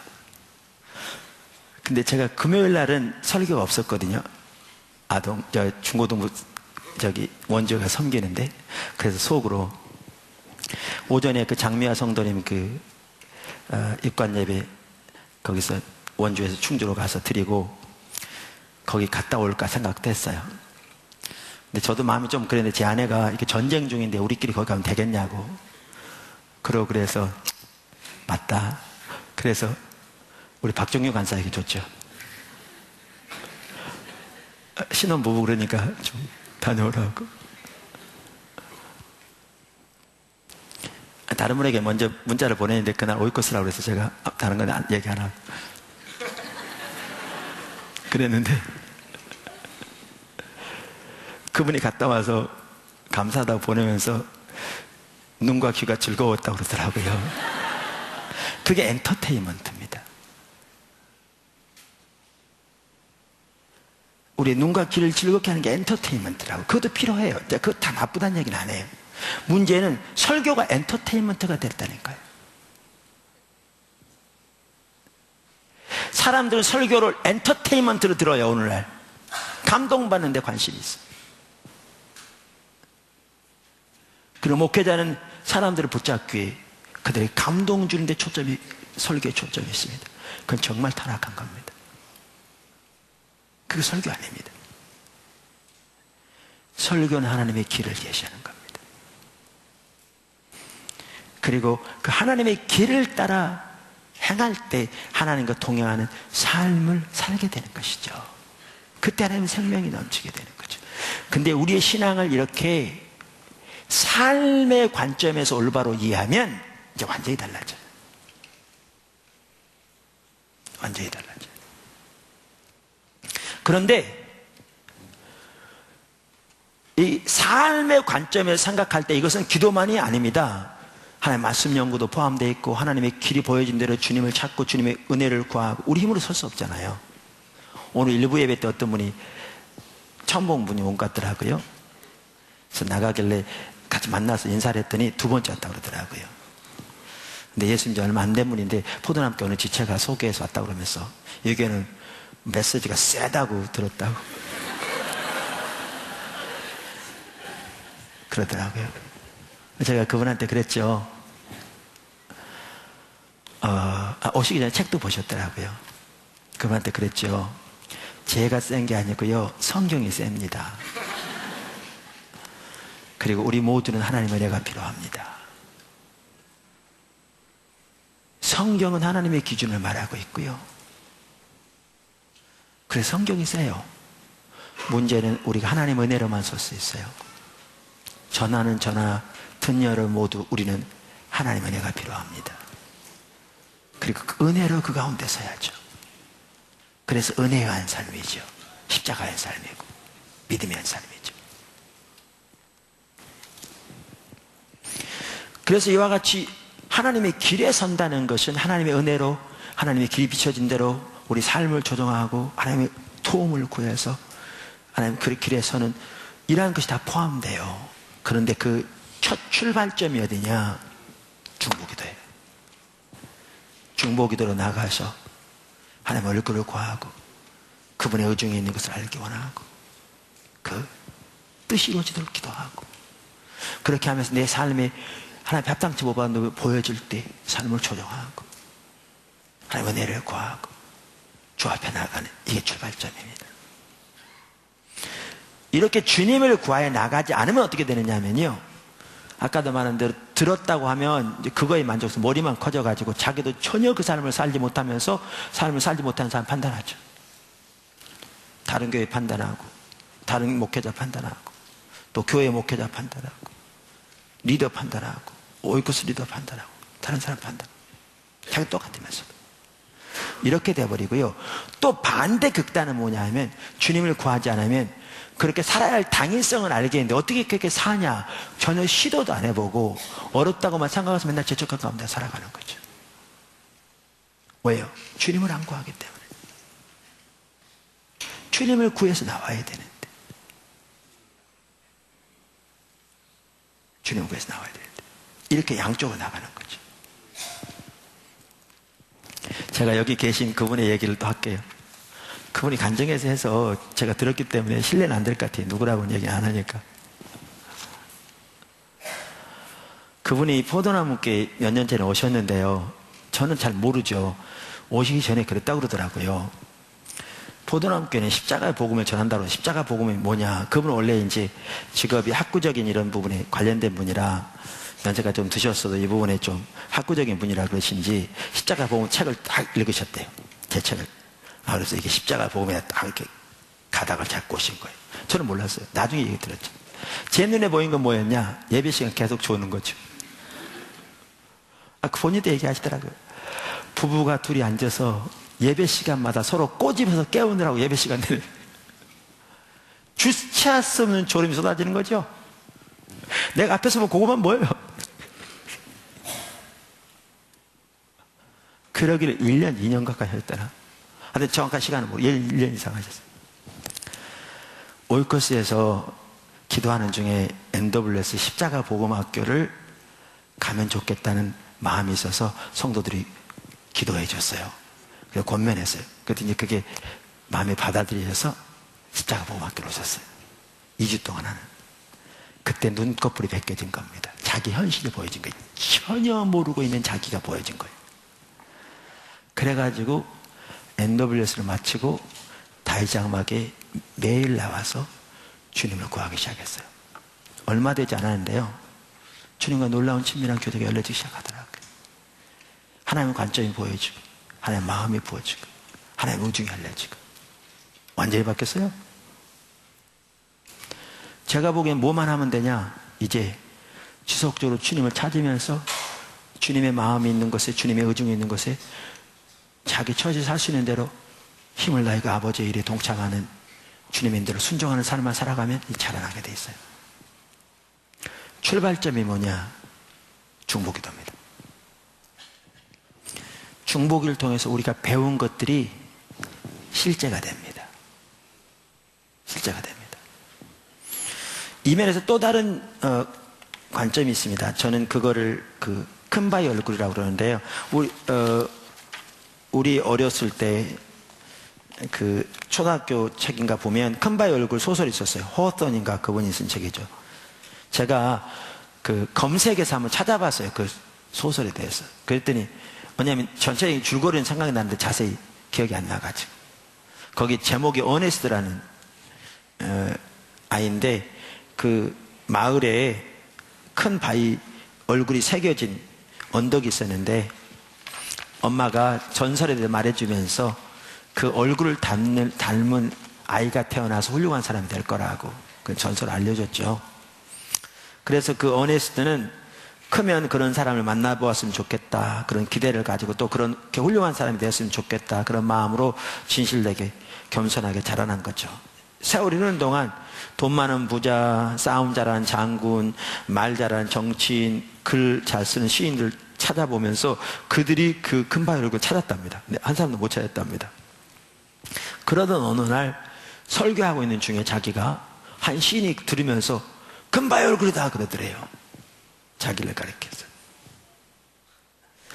근데 제가 금요일날은 설교가 없었거든요. 중고등부 원주가 섬기는데, 그래서 속으로 오전에 장미화 성도님 입관 예배 거기서 원주에서 충주로 가서 드리고 거기 갔다 올까 생각도 했어요. 근데 저도 마음이 좀 그랬는데 제 아내가 이렇게 전쟁 중인데 우리끼리 거기 가면 되겠냐고. 그래서 맞다. 그래서 우리 박정규 간사에게 줬죠. 신혼부부 그러니까 좀 다녀오라고. 다른 분에게 먼저 문자를 보냈는데 그날 오이코스라고 그래서 제가 다른 건 얘기 안 하고 그랬는데, 그분이 갔다 와서 감사하다고 보내면서 눈과 귀가 즐거웠다고 그러더라고요. 그게 엔터테인먼트입니다. 우리 눈과 귀를 즐겁게 하는 게 엔터테인먼트라고. 그것도 필요해요. 그거 다 나쁘다는 얘기는 안 해요. 문제는 설교가 엔터테인먼트가 됐다니까요. 사람들은 설교를 엔터테인먼트로 들어요. 오늘날 감동받는 데 관심이 있어요. 그리고 목회자는 사람들을 붙잡기, 그들에게 감동 주는 데 초점이, 설교에 초점이 있습니다. 그건 정말 타락한 겁니다. 그게 설교 아닙니다. 설교는 하나님의 길을 계시하는 겁니다. 그리고 그 하나님의 길을 따라 행할 때 하나님과 동행하는 삶을 살게 되는 것이죠. 그때 하나님의 생명이 넘치게 되는 거죠. 근데 우리의 신앙을 이렇게 삶의 관점에서 올바로 이해하면 이제 완전히 달라져요. 완전히 달라져요. 그런데 이 삶의 관점에서 생각할 때 이것은 기도만이 아닙니다. 하나님의 말씀 연구도 포함되어 있고, 하나님의 길이 보여진 대로 주님을 찾고 주님의 은혜를 구하고, 우리 힘으로 설 수 없잖아요. 오늘 일부 예배 때 어떤 분이 처음 본 분이 온 것 같더라고요. 그래서 나가길래 같이 만나서 인사를 했더니 두 번째 왔다고 그러더라고요. 근데 예수님 지 얼마 안 된 분인데 포도남교 어느 지체가 소개해서 왔다고 그러면서 여기에는 메시지가 세다고 들었다고 그러더라고요. 제가 그분한테 그랬죠. 오시기 전에 책도 보셨더라고요. 그분한테 그랬죠. 제가 센 게 아니고요, 성경이 셉니다. 그리고 우리 모두는 하나님의 은혜가 필요합니다. 성경은 하나님의 기준을 말하고 있고요. 그래서 성경이 세요. 문제는 우리가 하나님의 은혜로만 설 수 있어요. 전하는 전하, 듣는 여러분 모두 우리는 하나님의 은혜가 필요합니다. 그리고 그 은혜로 그 가운데 서야죠. 그래서 은혜의 한 삶이죠. 십자가의 삶이고 믿음의 한 삶이죠. 그래서 이와 같이 하나님의 길에 선다는 것은 하나님의 은혜로, 하나님의 길이 비춰진 대로 우리 삶을 조정하고 하나님의 도움을 구해서 하나님 그 길에 서는 이러한 것이 다 포함돼요. 그런데 그 첫 출발점이 어디냐? 중보기도예요. 중보기도로 나가서 하나님의 얼굴을 구하고 그분의 의중에 있는 것을 알기 원하고 그 뜻이 이루어지도록 기도하고, 그렇게 하면서 내 삶에 하나님 합당치 못한 보여질 때 삶을 조정하고 하나님의 은혜를 구하고 주 앞에 나가는, 이게 출발점입니다. 이렇게 주님을 구하여 나가지 않으면 어떻게 되느냐 하면요, 아까도 말한 대로 들었다고 하면 이제 그거에 만족해서 머리만 커져가지고 자기도 전혀 그 삶을 살지 못하면서 삶을 살지 못하는 사람 판단하죠. 다른 교회 판단하고, 다른 목회자 판단하고, 또 교회 목회자 판단하고, 리더 판단하고, 오이코스 리더 판단하고, 다른 사람 판단하고, 자기 똑같으면서도 이렇게 돼버리고요. 또 반대 극단은 뭐냐 하면 주님을 구하지 않으면 그렇게 살아야 할 당위성을 알겠는데 어떻게 그렇게 사냐, 전혀 시도도 안 해보고 어렵다고만 생각해서 맨날 죄책감 가운데 살아가는 거죠. 왜요? 주님을 안 구하기 때문에. 주님을 구해서 나와야 되는데, 주님을 구해서 나와야 되는데 이렇게 양쪽으로 나가는 거죠. 제가 여기 계신 그분의 얘기를 또 할게요. 그분이 간증해서 해서 제가 들었기 때문에 신뢰는 안 될 것 같아요. 누구라고는 얘기 안 하니까. 그분이 포도나무께 몇 년 전에 오셨는데요, 저는 잘 모르죠. 오시기 전에 그랬다고 그러더라고요. 포도나무교회는 십자가의 복음을 전한다고. 십자가 복음이 뭐냐, 그분은 원래 이제 직업이 학구적인 이런 부분에 관련된 분이라 연세가 좀 드셨어도 이 부분에 좀 학구적인 분이라 그러신지 십자가 복음 책을 딱 읽으셨대요. 제 책을. 그래서 이게 십자가 복음에 딱 이렇게 가닥을 잡고 오신 거예요. 저는 몰랐어요. 나중에 얘기 들었죠. 제 눈에 보인 건 뭐였냐? 예배 시간 계속 조는 거죠. 그 본인도 얘기하시더라고요. 부부가 둘이 앉아서 예배 시간마다 서로 꼬집어서 깨우느라고 예배 시간 내는, 주체할 수 없는 졸음이 쏟아지는 거죠. 내가 앞에서 보면 그거만 뭐예요? 그러기를 1년, 2년 가까이 하셨다나. 근데 정확한 시간은 1년 이상 하셨어요. 오이코스에서 기도하는 중에 NWS 십자가 복음학교를 가면 좋겠다는 마음이 있어서 성도들이 기도해 줬어요. 그래서 권면했어요. 그랬더니 그게 마음에 받아들여서 십자가 복음학교로 오셨어요. 2주 동안 하는. 그때 눈꺼풀이 벗겨진 겁니다. 자기 현실이 보여진 거예요. 전혀 모르고 있는 자기가 보여진 거예요. 그래가지고 NWS를 마치고 다이장막에 매일 나와서 주님을 구하기 시작했어요. 얼마 되지 않았는데요, 주님과 놀라운 친밀한 교제가 열려지기 시작하더라고요. 하나님의 관점이 보여지고, 하나님의 마음이 부어지고, 하나님의 우중이 알려지고. 완전히 바뀌었어요. 제가 보기엔 뭐만 하면 되냐? 이제 지속적으로 주님을 찾으면서 주님의 마음이 있는 것에, 주님의 의중이 있는 것에 자기 처지 살 수 있는 대로 힘을 다해 그 아버지의 일에 동참하는 주님의 인대로 순종하는 삶을 살아가면 자라나게 돼 있어요. 출발점이 뭐냐? 중보기도입니다. 중보기를 통해서 우리가 배운 것들이 실제가 됩니다. 실제가 됩니다. 이 면에서 또 다른 관점이 있습니다. 저는 그거를 큰 바위 얼굴이라고 그러는데요. 우리 어렸을 때 초등학교 책인가 보면 큰 바위 얼굴 소설이 있었어요. 호어턴인가 그분이 쓴 책이죠. 제가 검색해서 한번 찾아봤어요. 그 소설에 대해서. 그랬더니 왜냐하면 전체적인 줄거리는 생각이 나는데 자세히 기억이 안 나가지고. 거기 제목이 어네스트라는 아이인데 그 마을에 큰 바위 얼굴이 새겨진 언덕이 있었는데 엄마가 전설에 대해 말해주면서 그 얼굴을 닮은 아이가 태어나서 훌륭한 사람이 될 거라고 그 전설을 알려줬죠. 그래서 그 어네스트는 크면 그런 사람을 만나보았으면 좋겠다, 그런 기대를 가지고 또 그렇게 훌륭한 사람이 되었으면 좋겠다, 그런 마음으로 진실되게 겸손하게 자라난 거죠. 세월이 흐르는 동안 돈 많은 부자, 싸움 잘하는 장군, 말 잘하는 정치인, 글 잘 쓰는 시인들 찾아보면서 그들이 그 큰 바위 얼굴을 찾았답니다. 근데 한 사람도 못 찾았답니다. 그러던 어느 날 설교하고 있는 중에 자기가 한 시인이 들으면서 큰 바위 얼굴이다 그러더래요. 자기를 가리켜서.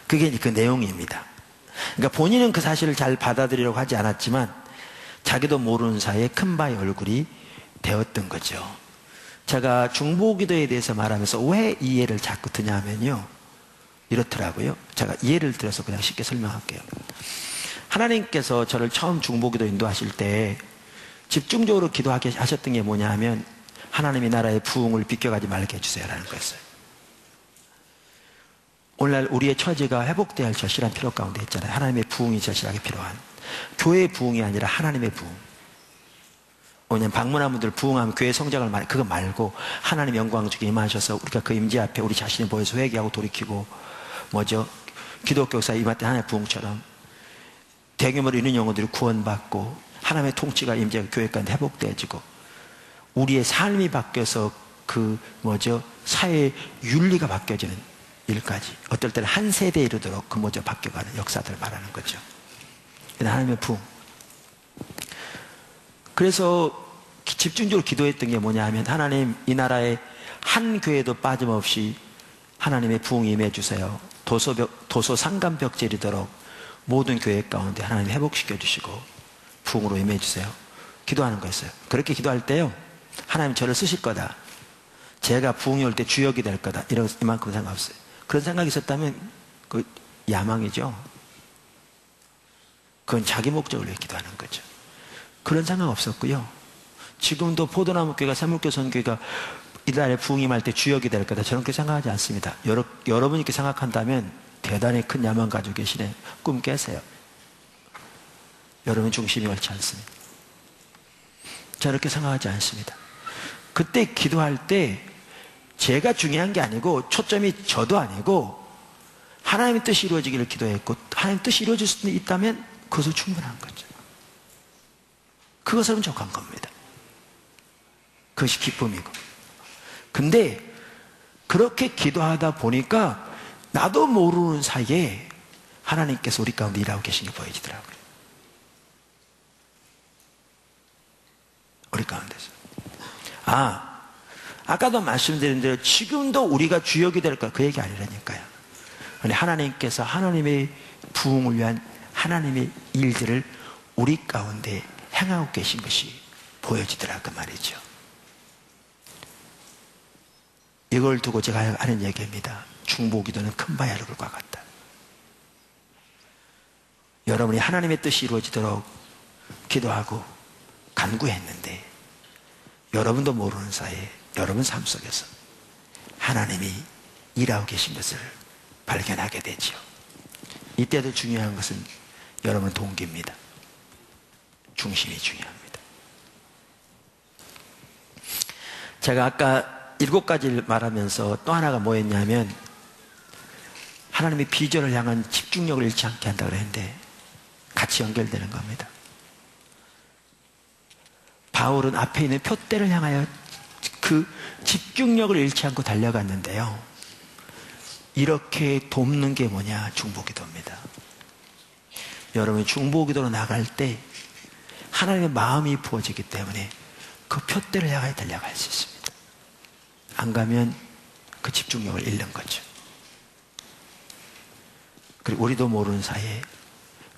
그게 그 내용입니다. 그러니까 본인은 그 사실을 잘 받아들이려고 하지 않았지만 자기도 모르는 사이에 큰 바위 얼굴이 되었던 거죠. 제가 중보기도에 대해서 말하면서 왜 이 예를 자꾸 드냐 하면요, 이렇더라고요. 제가 예를 들어서 그냥 쉽게 설명할게요. 하나님께서 저를 처음 중보기도 인도하실 때 집중적으로 기도하게 하셨던 게 뭐냐 하면 하나님이 나라의 부흥을 비껴가지 말게 해주세요 라는 거였어요. 오늘날 우리의 처지가 회복되어야 할 절실한 필요 가운데 있잖아요. 하나님의 부흥이 절실하게 필요한, 교회의 부흥이 아니라 하나님의 부흥. 왜냐하면 방문한 분들 부흥하면 교회 성장을 그거 말고 하나님 영광 주게 임하셔서 우리가 그 임재 앞에 우리 자신이 보여서 회개하고 돌이키고 기독교 역사에 임할 때 하나님의 부흥처럼 대규모로 있는 영혼들이 구원받고 하나님의 통치가 임재가 교회 가운데 회복되어지고 우리의 삶이 바뀌어서 사회의 윤리가 바뀌어지는 일까지, 어떨 때는 한 세대에 이르도록 바뀌어가는 역사들을 말하는 거죠. 하나님의 부흥. 그래서 집중적으로 기도했던 게 뭐냐 하면 하나님, 이 나라에 한 교회도 빠짐없이 하나님의 부흥이 임해주세요. 도서 상간벽제이르도록 모든 교회 가운데 하나님 회복시켜 주시고 부흥으로 임해주세요. 기도하는 거였어요. 그렇게 기도할 때요, 하나님 저를 쓰실 거다, 제가 부흥이 올 때 주역이 될 거다, 이만큼 생각 없어요. 그런 생각이 있었다면 그 야망이죠. 그건 자기 목적을 위해 기도하는 거죠. 그런 생각 없었고요. 지금도 포도나무 교회가, 샘물교 선교회가 이달에 부흥이 말 때 주역이 될 거다, 저는 그렇게 생각하지 않습니다. 여러분이 이렇게 생각한다면 대단히 큰 야망 가지고 계시네. 꿈 깨세요. 여러분 중심이 옳지 않습니다. 저는 그렇게 생각하지 않습니다. 그때 기도할 때 제가 중요한 게 아니고 초점이 저도 아니고 하나님의 뜻이 이루어지기를 기도했고 하나님의 뜻이 이루어질 수 있다면 그것은 충분한 거죠. 그것은 족한 겁니다. 그것이 기쁨이고. 근데 그렇게 기도하다 보니까 나도 모르는 사이에 하나님께서 우리 가운데 일하고 계신 게 보여지더라고요. 우리 가운데서. 아까도 말씀드린 대로 지금도 우리가 주역이 될 거야. 그 얘기 아니라니까요. 하나님께서 하나님의 부흥을 위한 하나님의 일들을 우리 가운데 행하고 계신 것이 보여지더라 그 말이죠. 이걸 두고 제가 하는 얘기입니다. 중보기도는 큰 바야흐르과 같다. 여러분이 하나님의 뜻이 이루어지도록 기도하고 간구했는데 여러분도 모르는 사이에 여러분 삶 속에서 하나님이 일하고 계신 것을 발견하게 되죠. 이때도 중요한 것은 여러분 동기입니다. 중심이 중요합니다. 제가 아까 7가지를 말하면서 또 하나가 뭐였냐면 하나님의 비전을 향한 집중력을 잃지 않게 한다고 그랬는데 같이 연결되는 겁니다. 바울은 앞에 있는 표대를 향하여 그 집중력을 잃지 않고 달려갔는데요. 이렇게 돕는 게 뭐냐? 중보기도입니다. 여러분이 중보기도로 나갈 때 하나님의 마음이 부어지기 때문에 그 표대를 향하여 달려갈 수 있습니다. 안 가면 그 집중력을 잃는 거죠. 그리고 우리도 모르는 사이에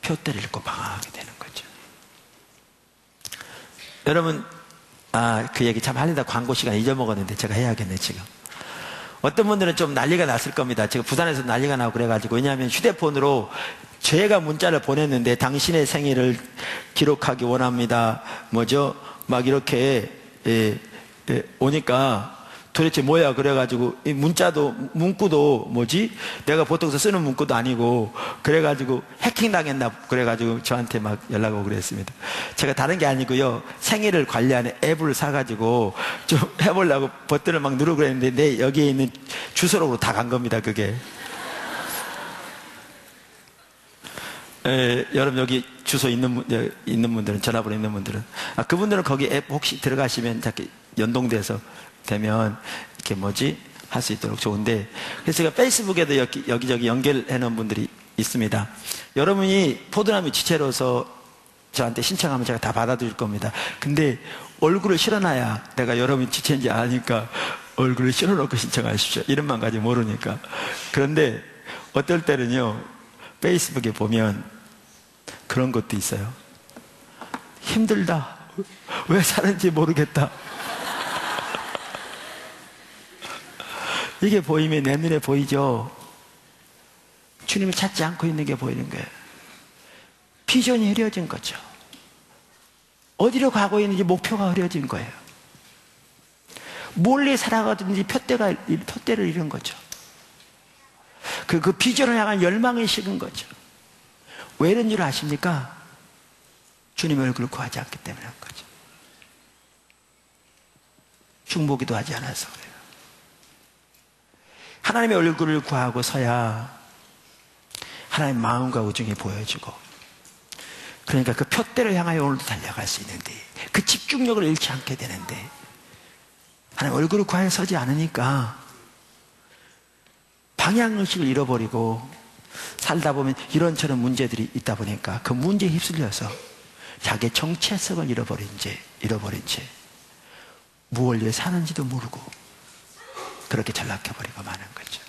표대를 잃고 방황하게 되는 거죠. 여러분, 그 얘기 참 하려다 광고 시간 잊어먹었는데 제가 해야겠네, 지금. 어떤 분들은 좀 난리가 났을 겁니다. 제가 부산에서 난리가 나고 그래가지고. 왜냐하면 휴대폰으로 제가 문자를 보냈는데 당신의 생일을 기록하기 원합니다. 뭐죠? 막 이렇게, 오니까 도대체 뭐야? 그래가지고, 이 문구도 뭐지? 내가 보통 쓰는 문구도 아니고, 그래가지고 해킹 당했나? 그래가지고 저한테 막 연락 오고 그랬습니다. 제가 다른 게 아니고요. 생일을 관리하는 앱을 사가지고 좀 해보려고 버튼을 막 누르고 그랬는데, 여기에 있는 주소로 다 간 겁니다, 그게. 여러분 여기 주소 있는 분들은, 전화번호 있는 분들은, 그분들은 거기 앱 혹시 들어가시면 자꾸 연동돼서 되면 이렇게 할 수 있도록 좋은데, 그래서 제가 페이스북에도 여기저기 연결해 놓은 분들이 있습니다. 여러분이 포도나무 지체로서 저한테 신청하면 제가 다 받아드릴 겁니다. 근데 얼굴을 실어놔야 내가 여러분이 지체인지 아니까 얼굴을 실어놓고 신청하십시오. 이름만 가지고 모르니까. 그런데 어떨 때는요, 페이스북에 보면 그런 것도 있어요. 힘들다. 왜 사는지 모르겠다. 이게 보이면 내 눈에 보이죠? 주님을 찾지 않고 있는 게 보이는 거예요. 비전이 흐려진 거죠. 어디로 가고 있는지 목표가 흐려진 거예요. 멀리 살아가든지 표대를 잃은 거죠. 그 비전을 향한 열망이 식은 거죠. 왜 이런 줄 아십니까? 주님의 얼굴을 구하지 않기 때문에 한 거죠. 중보기도 하지 않아서 그래요. 하나님의 얼굴을 구하고 서야 하나님의 마음과 우정이 보여지고, 그러니까 그 표대를 향하여 오늘도 달려갈 수 있는데, 그 집중력을 잃지 않게 되는데, 하나님 얼굴을 구하여 서지 않으니까 방향의식을 잃어버리고 살다 보면 이런저런 문제들이 있다 보니까 그 문제에 휩쓸려서 자기의 정체성을 잃어버린 채 무엇을 위해 사는지도 모르고 그렇게 전락해버리고 마는 거죠.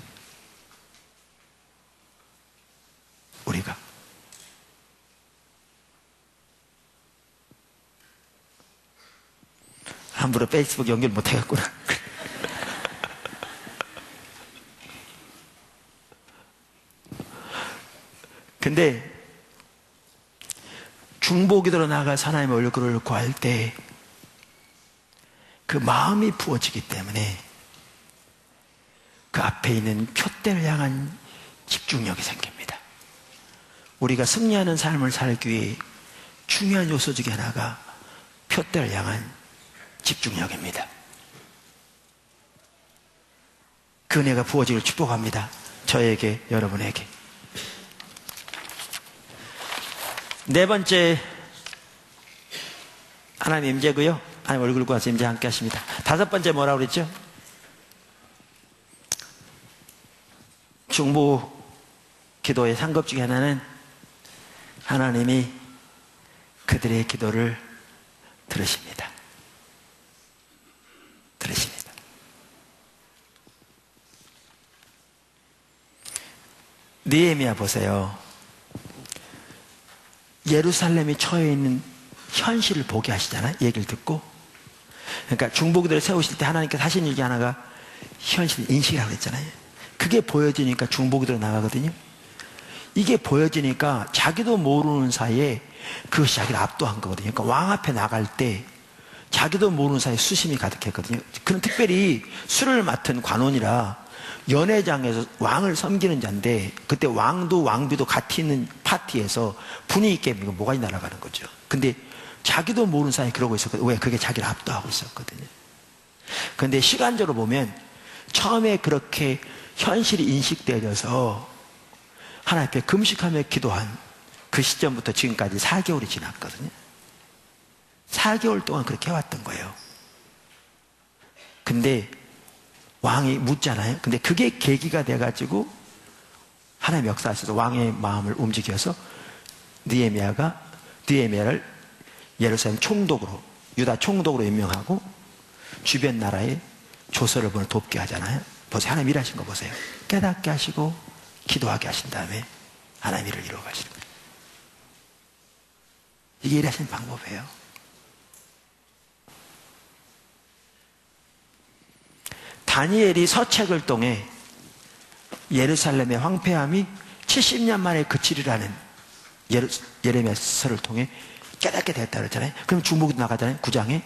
우리가 함부로 페이스북 연결 못하겠구나. 근데 중보기도로 나가서 하나님의 얼굴을 구할 때 그 마음이 부어지기 때문에 그 앞에 있는 표대를 향한 집중력이 생깁니다. 우리가 승리하는 삶을 살기 위해 중요한 요소 중에 하나가 표대를 향한 집중력입니다. 그 은혜가 부어지길 축복합니다. 저에게, 여러분에게. 네 번째, 하나님 임재고요. 하나님 얼굴 구하서 임재 함께 하십니다. 다섯 번째 뭐라고 그랬죠? 중보 기도의 상급 중에 하나는 하나님이 그들의 기도를 들으십니다. 들으십니다. 느헤미야 보세요. 예루살렘이 처해 있는 현실을 보게 하시잖아요. 얘기를 듣고. 그러니까 중보기도를 세우실 때 하나님께서 하신 일기 하나가 현실 인식이라고 했잖아요. 그게 보여지니까 중보기도로 나가거든요. 이게 보여지니까 자기도 모르는 사이에 그것이 자기를 압도한 거거든요. 그러니까 왕 앞에 나갈 때 자기도 모르는 사이에 수심이 가득했거든요. 그는 특별히 술을 맡은 관원이라 연회장에서 왕을 섬기는 자인데, 그때 왕도 왕비도 같이 있는 파티에서 분위기 있게 뭐가 날아가는 거죠. 근데 자기도 모르는 사이에 그러고 있었거든요. 왜? 그게 자기를 압도하고 있었거든요. 그런데 시간적으로 보면 처음에 그렇게 현실이 인식되어져서 하나님 앞에 금식하며 기도한 그 시점부터 지금까지 4개월이 지났거든요. 4개월 동안 그렇게 해왔던 거예요. 근데 왕이 묻잖아요. 근데 그게 계기가 돼가지고 하나님 역사하셔서 왕의 마음을 움직여서 느헤미야를 예루살렘 총독으로, 유다 총독으로 임명하고 주변 나라에 조서를 보내 돕게 하잖아요. 보세요. 하나님 일하신 거 보세요. 깨닫게 하시고 기도하게 하신 다음에 하나님 일을 이루어 가시는 거예요. 이게 일하시는 방법이에요. 다니엘이 서책을 통해 예루살렘의 황폐함이 70년 만에 그치리라는 예레미야서를 통해 깨닫게 됐다 그랬잖아요. 그럼 중보기도 나가잖아요. 9장에.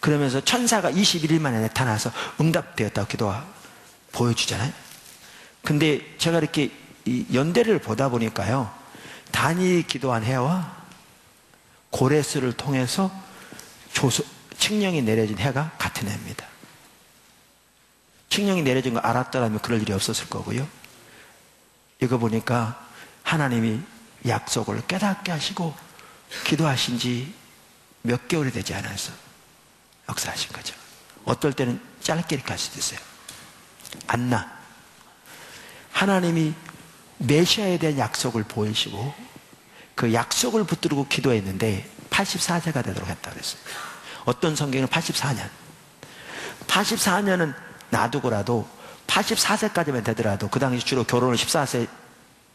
그러면서 천사가 21일 만에 나타나서 응답되었다고 보여주잖아요. 근데 제가 이렇게 이 연대를 보다 보니까요, 다니엘이 기도한 해와 고레스를 통해서 칙령이 내려진 해가 같은 해입니다. 칙령이 내려진 거 알았더라면 그럴 일이 없었을 거고요. 이거 보니까 하나님이 약속을 깨닫게 하시고 기도하신 지 몇 개월이 되지 않아서 역사하신 거죠. 어떨 때는 짧게 이렇게 할 수도 있어요. 안나, 하나님이 메시아에 대한 약속을 보이시고 그 약속을 붙들고 기도했는데 84세가 되도록 했다고 그랬어요. 어떤 성경은 84년. 84년은 놔두고라도 84세까지만 되더라도, 그 당시 주로 결혼을 14세,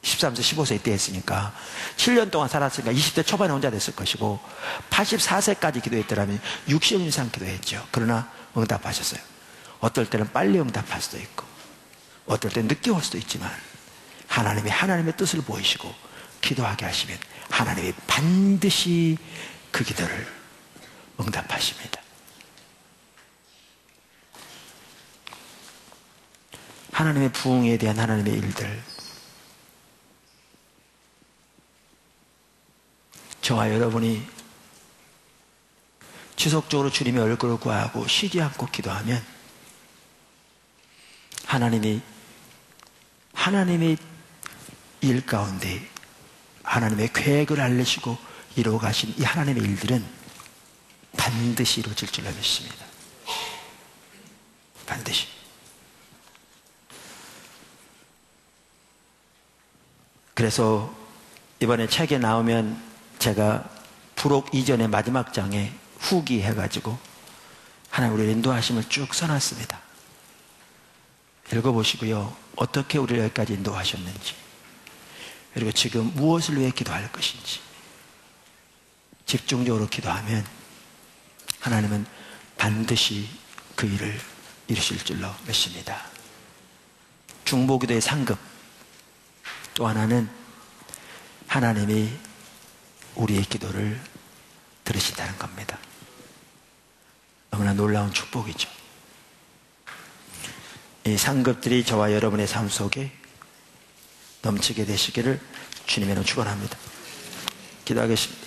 13세, 15세 이때 했으니까 7년 동안 살았으니까 20대 초반에 혼자 됐을 것이고, 84세까지 기도했더라면 60년 이상 기도했죠. 그러나 응답하셨어요. 어떨 때는 빨리 응답할 수도 있고 어떨 때는 늦게 올 수도 있지만 하나님이 하나님의 뜻을 보이시고 기도하게 하시면 하나님이 반드시 그 기도를 응답하십니다. 하나님의 부흥에 대한 하나님의 일들, 저와 여러분이 지속적으로 주님의 얼굴을 구하고 쉬지 않고 기도하면 하나님의 일 가운데 하나님의 계획을 알리시고 이루어 가신 이 하나님의 일들은 반드시 이루어질 줄로 믿습니다. 반드시. 그래서 이번에 책에 나오면 제가 부록 이전의 마지막 장에 후기 해가지고 하나님 우리를 인도하심을 쭉 써놨습니다. 읽어보시고요. 어떻게 우리를 여기까지 인도하셨는지, 그리고 지금 무엇을 위해 기도할 것인지 집중적으로 기도하면 하나님은 반드시 그 일을 이루실 줄로 믿습니다. 중보기도의 상급, 또 하나는 하나님이 우리의 기도를 들으신다는 겁니다. 너무나 놀라운 축복이죠. 이 상급들이 저와 여러분의 삶 속에 넘치게 되시기를 주님의 이름으로 축원합니다. 기도하겠습니다.